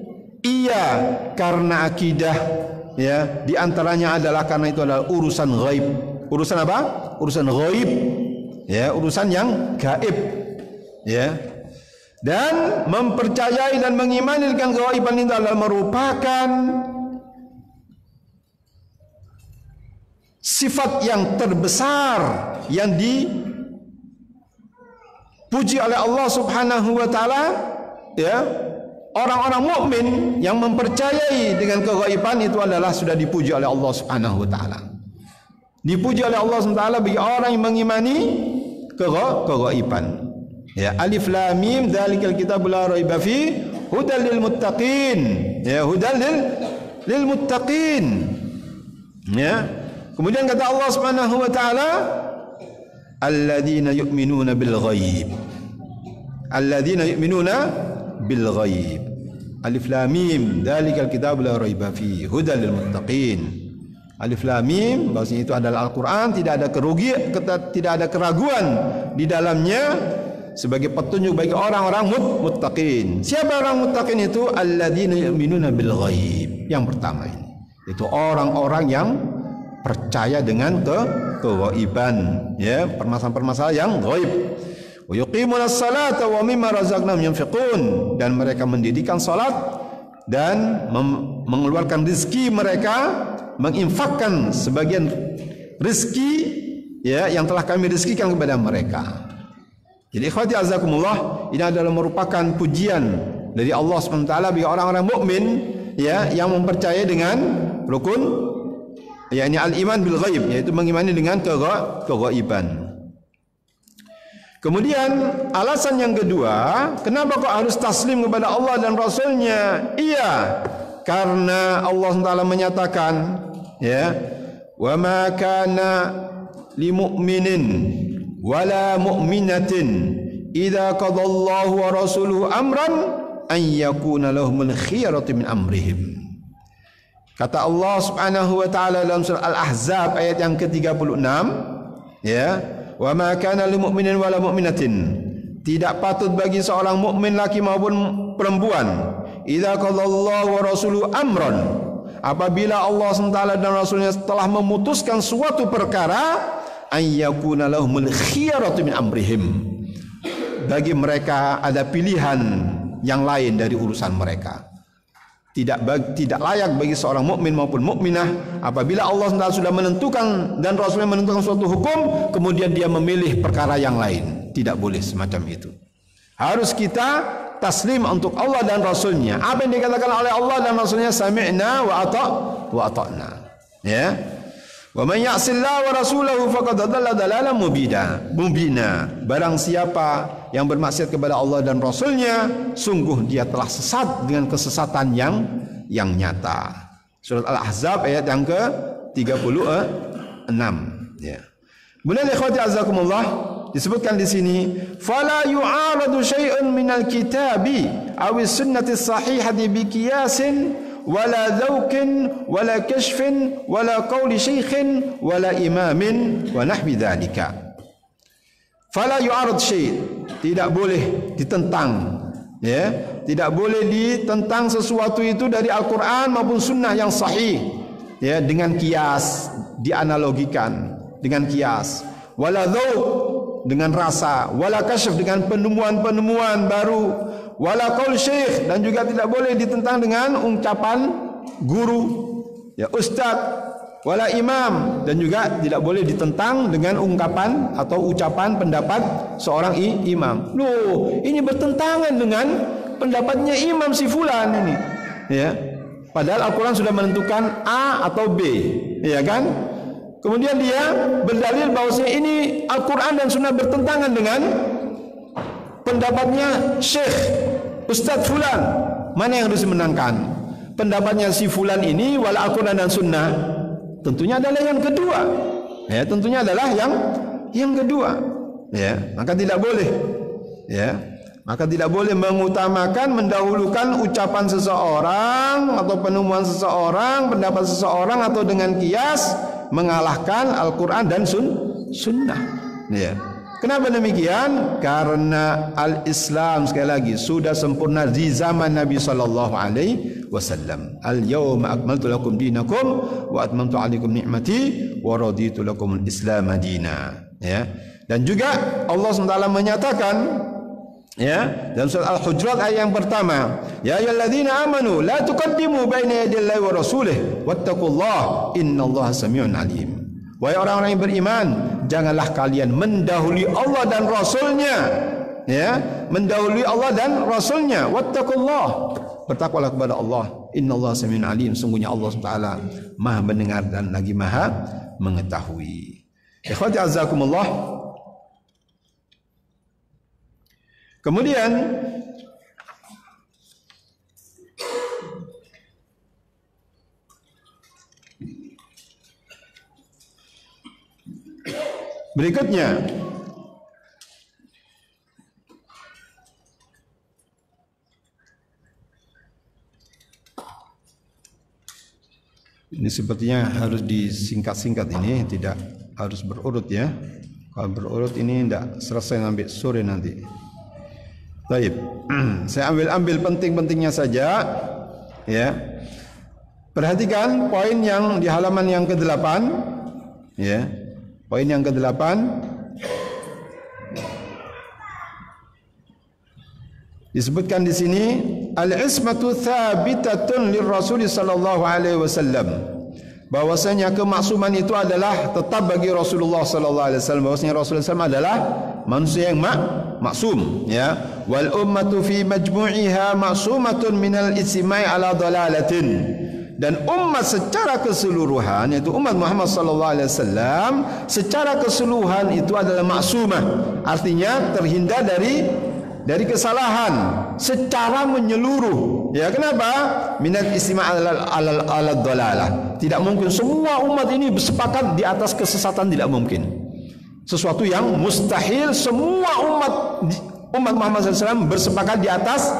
Iya, karena akidah ya diantaranya adalah karena itu adalah urusan ghaib. Urusan apa? Urusan ghaib. Ya, urusan yang gaib. Ya. Dan mempercayai dan mengimani dengan keghaiban itu adalah merupakan sifat yang terbesar yang dipuji oleh Allah Subhanahu wa taala, ya. Orang-orang mukmin yang mempercayai dengan keghaiban itu adalah sudah dipuji oleh Allah Subhanahu wa taala. Dipuji oleh Allah Subhanahu wa taala bagi orang yang mengimani keghaiban. Ya, alif lam mim dzalikal kitabul la raiba fi hudal lil muttaqin. Ya, hudal lil muttaqin. Ya. Kemudian kata Allah Subhanahu wa taala, alladzina yu'minuna bil ghaib. Alladzina yu'minuna bil ghaib. Alif lam mim dzalikal kitabul la raiba fi hudal lil muttaqin. Alif lam mim bahwasanya itu adalah Al-Qur'an, tidak ada keraguan di dalamnya sebagai petunjuk bagi orang-orang muttaqin. Siapa orang muttaqin itu? Alladzina yu'minuna bil ghaib. Yang pertama ini, itu orang-orang yang percaya dengan keghaiban, ya, permasalahan-permasalahan yang ghaib. Wa yuqimunas salata wa mimma razaqnahum yunfiqun, dan mereka mendirikan salat dan mengeluarkan rezeki mereka, menginfakkan sebagian rezeki ya yang telah kami rezekikan kepada mereka. Jadi ikhwati azakumullah, ini adalah merupakan pujian dari Allah SWT bagi orang-orang mukmin ya yang mempercayai dengan rukun yakni al-iman bil ghaib, yaitu mengimani dengan keghaiban. Kemudian alasan yang kedua, kenapa kok harus taslim kepada Allah dan Rasulnya? Iya, karena Allah SWT menyatakan ya, wa ma kana li mu'minin wala mu'minatin idza qadallahu wa rasuluhu amran an yakuna lahumul khiyaratu min amrihim. Kata Allah Subhanahu wa taala dalam surah Al-Ahzab ayat yang ke-36, ya, wa ma kana lil mu'minin wala mu'minatin, tidak patut bagi seorang mukmin laki maupun perempuan, idza qadallahu wa rasuluhu amran, apabila Allah SWT dan Rasulnya telah memutuskan suatu perkara, ayyakuna lahumul khiyaratu min amrihim, bagi mereka ada pilihan yang lain dari urusan mereka. Tidak layak bagi seorang mukmin maupun mukminah apabila Allah SWT sudah menentukan dan Rasulnya menentukan suatu hukum, kemudian dia memilih perkara yang lain. Tidak boleh semacam itu. Harus kita taslim untuk Allah dan Rasulnya. Apa yang dikatakan oleh Allah dan Rasulnya, sami'na wa ata'na. Ya. Wa man ya'sillahu wa rasulahu faqad dhalla dhalalan mubina. Barang siapa yang bermaksiat kepada Allah dan Rasulnya, sungguh dia telah sesat dengan kesesatan yang nyata. Surat Al-Ahzab ayat yang ke-36. Ya. Kemudian ikhwati azakumullah, disebutkan di sini, fala yu'aradu syai'un minal kitabi aw sunnati sahihati bi qiyasin wala dzauqin wala kashfin wala qawli syaikhin wala imamin wa nahwi dzalika. Fala yu'arad syai', tidak boleh ditentang, ya, tidak boleh ditentang sesuatu itu dari Al-Qur'an maupun sunnah yang sahih, ya, dengan kias, dianalogikan dengan kias, wala dzauq, dengan rasa, wala kasyf, dengan penemuan-penemuan baru, wala qaul syekh, dan juga tidak boleh ditentang dengan ucapan guru, ya, ustaz, wala imam, dan juga tidak boleh ditentang dengan ungkapan atau ucapan pendapat seorang imam. Loh, ini bertentangan dengan pendapatnya imam si fulan ini, ya. Padahal Al-Quran sudah menentukan A atau B, ya kan? Kemudian dia berdalil bahwasanya ini Al-Quran dan Sunnah bertentangan dengan pendapatnya Syekh Ustadz Fulan. Mana yang harus dimenangkan? Pendapatnya si Fulan ini wala Al-Quran dan Sunnah? Tentunya adalah yang kedua. Ya, tentunya adalah yang kedua. Ya, maka tidak boleh. Ya, maka tidak boleh mengutamakan, mendahulukan ucapan seseorang atau penemuan seseorang, pendapat seseorang atau dengan kias mengalahkan Al-Quran dan Sunnah. Ya. Kenapa demikian? Karena Al-Islam, sekali lagi, sudah sempurna di zaman Nabi sallallahu alaihi wasallam. Al-yawma akmaltu lakum dinakum wa atmamtu alaikum ni'mati wa raditu lakum al-Islam madina. Ya. Dan juga Allah SWT menyatakan, ya, dalam surat Al-Hujurat ayat yang pertama, ya ayyuhalladzina amanu la tuqaddimu baina yadayillahi wa rasulih wattaqullaha innallaha samiun alim. Wahai orang-orang yang beriman, janganlah kalian mendahului Allah dan Rasulnya, ya, mendahului Allah dan Rasulnya. Wattaqullah, bertakwalah kepada Allah. Innallaha samiun alim, sungguhnya Allah SWT Maha mendengar dan lagi Maha mengetahui. Ikhwati azakumullah. Kemudian berikutnya, ini sepertinya harus disingkat-singkat, ini tidak harus berurut, ya. Kalau berurut ini tidak selesai sampai sore nanti. Baik, saya ambil penting-pentingnya saja, ya. Perhatikan poin yang di halaman yang ke-8, ya. Poin yang ke-8, disebutkan di sini, al-ismatu thabitatun lirrasul sallallahu alaihi wasallam, bahwasanya kemaksuman itu adalah tetap bagi Rasulullah sallallahu alaihi wasallam, bahwasanya Rasulullah SAW adalah manusia yang maksum, ya. Wal ummatu fi majmu'iha maksumatun minal isma'i ala dalalatin, dan umat secara keseluruhan, yaitu umat Muhammad sallallahu alaihi wasallam secara keseluruhan itu adalah maksumah, artinya terhindar dari kesalahan secara menyeluruh. Ya, kenapa? Minal isma' ala dalalah. Tidak mungkin semua umat ini bersepakat di atas kesesatan, tidak mungkin. Sesuatu yang mustahil semua umat Muhammad SAW bersepakat di atas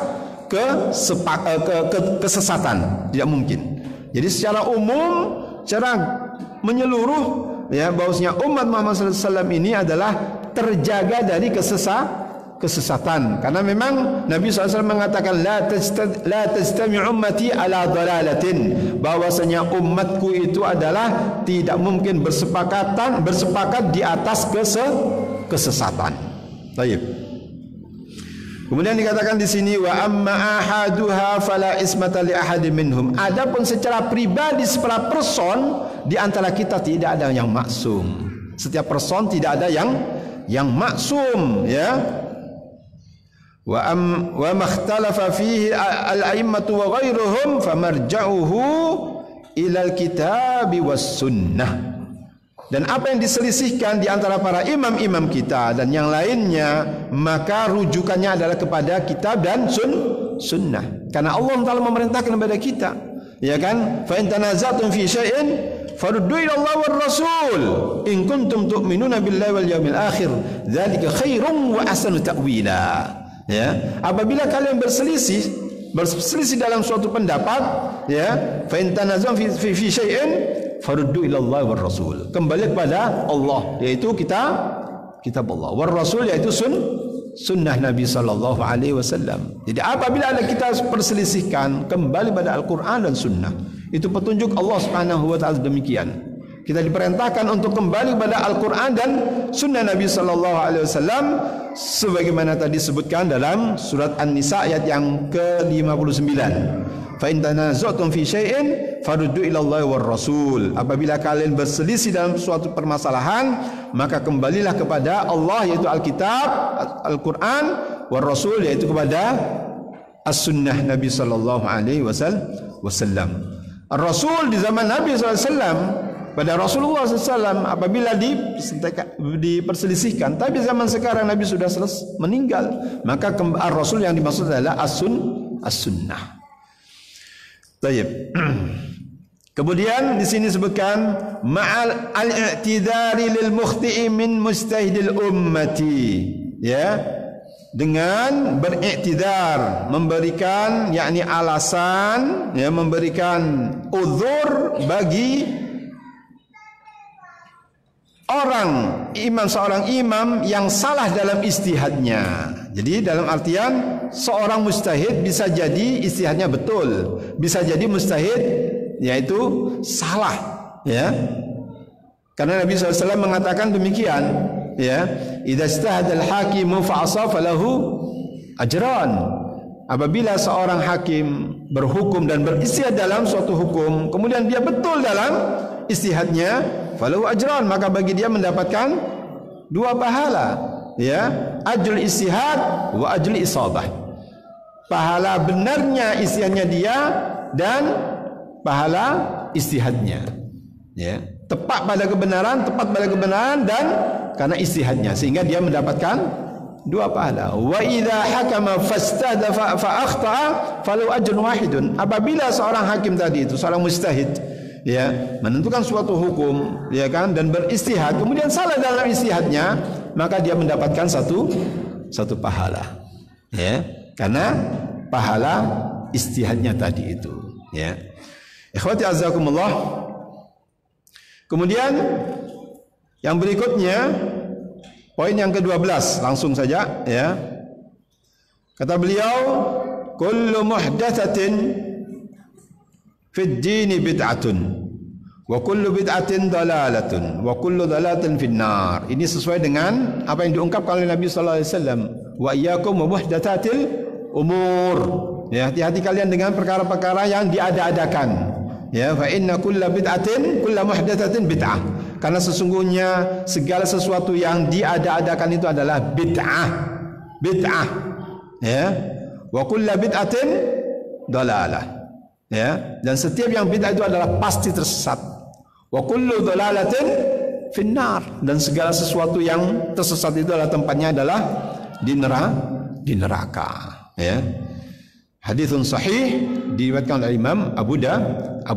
kesesatan, tidak mungkin. Jadi secara umum, secara menyeluruh, ya, bahwasanya umat Muhammad SAW ini adalah terjaga dari kesesatan. Karena memang Nabi SAW mengatakan la tajtami ummati ala dalalatin, bahwasanya umatku itu adalah tidak mungkin bersepakat di atas kesesatan. Baik. Kemudian dikatakan di sini wa amma ahaduha fala ismata li ahadin minhum. Adapun secara pribadi secara person di antara kita tidak ada yang maksum. Setiap person tidak ada yang maksum, ya. Wa makhtalafa fihi al-a'immatu wa ghairuhum famarja'uhu ilal kitabi was sunnah. Dan apa yang diselisihkan di antara para imam-imam kita dan yang lainnya, maka rujukannya adalah kepada kitab dan sunnah. Karena Allah Ta'ala memerintahkan kepada kita, ya kan? Fa in tanaza'tum fi syai'in faruddu ila Allah war Rasul in kuntum tu'minuna billahi wal yawmil akhir dzalika khairum wa ahsanu ta'wila. Ya, apabila kalian berselisih dalam suatu pendapat, ya, fa in tanaza'tum fi syai'in faruddu ila Allah war Rasul, kembali kepada Allah, yaitu kitab Allah, war Rasul yaitu sunnah Nabi sallallahu alaihi wasallam. Jadi apabila ada kita perselisihkan, kembali pada Al-Qur'an dan sunnah. Itu petunjuk Allah Subhanahu wa taala demikian. Kita diperintahkan untuk kembali pada Al-Qur'an dan sunnah Nabi sallallahu alaihi wasallam sebagaimana tadi disebutkan dalam surat An-Nisa ayat yang ke-59. Fa in tanaza'tum fi syai'in faruddu ila Allah war Rasul. Apabila kalian berselisih dalam suatu permasalahan, maka kembalilah kepada Allah yaitu Alkitab, Al-Qur'an, war Rasul yaitu kepada as-sunnah Nabi sallallahu alaihi wasallam. Ar-Rasul di zaman Nabi sallallahu alaihi wasallam, pada Rasulullah SAW apabila diperselisihkan, tapi zaman sekarang Nabi sudah meninggal, maka Ar-Rasul yang dimaksud adalah as-sunnah. Baik. Kemudian di sini disebutkan ma'al al-i'tidari lil mukhti'i min mustahidil ummati, ya, dengan beriktidar, memberikan yakni alasan, ya, memberikan uzur bagi seorang imam yang salah dalam ijtihadnya. Jadi dalam artian seorang mujtahid bisa jadi ijtihadnya betul, bisa jadi mujtahid yaitu salah, ya. Karena Nabi SAW mengatakan demikian, ya, idza ijtahada al-hakimu fa asafa lahu ajran. Apabila seorang hakim berhukum dan berijtihad dalam suatu hukum, kemudian dia betul dalam ijtihadnya, falahu ajran, maka bagi dia mendapatkan 2 pahala, ya, ajrul ijtihad wa ajrul isabah. Pahala benarnya ijtihadnya dia dan pahala ijtihadnya, ya, tepat pada kebenaran dan karena ijtihadnya, sehingga dia mendapatkan 2 pahala. Wa idza hakama fastada fa akhta'a falahu ajrun wahidun. Apabila seorang hakim tadi itu seorang mujtahid, ya, menentukan suatu hukum, ya kan, dan beristihad, kemudian salah dalam istihadnya, maka dia mendapatkan satu pahala, ya, karena pahala istihadnya tadi itu, ya. Ikhwati azzakumullah. Kemudian yang berikutnya, poin yang ke-12, langsung saja, ya. Kata beliau, kullu muhdatsatin fid dini bid'atun wa kullu bid'atin dalalatun wa kullu dalalatin finnar. Ini sesuai dengan apa yang diungkapkan oleh Nabi sallallahu alaihi wasallam, wa iyyakum wa muhdatsatil umur. Ya, hati-hati kalian dengan perkara-perkara yang diada-adakan. Ya, fa inna kullu muhdatsatin bid'ah. Karena sesungguhnya segala sesuatu yang diada-adakan itu adalah bid'ah. Ya. Wa kullu bid'atin dalalah. Ya, dan setiap yang bid'ah itu adalah pasti tersesat. Wa kullu dhalalatin finnar, dan segala sesuatu yang tersesat itu adalah tempatnya adalah di neraka, ya. Haditsun sahih diriwayatkan oleh Imam Abu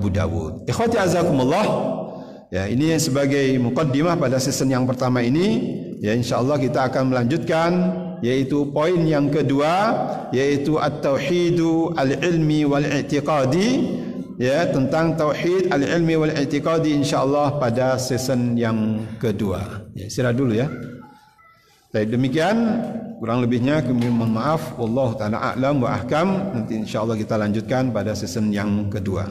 Dawud. Ikhwati azakumullah. Ya, ini sebagai muqaddimah pada season yang pertama ini. Ya, insyaallah kita akan melanjutkan, yaitu poin yang kedua, yaitu at-tauhidu al-ilmi wal-i'tiqadi, ya, tentang tauhid al-ilmi wal-i'tiqadi insyaallah pada season yang kedua. Ya, istirahat dulu ya. Baik, demikian kurang lebihnya kami mohon maaf. Wallahu taala a'lam wa ahkam. Nanti insyaallah kita lanjutkan pada season yang kedua.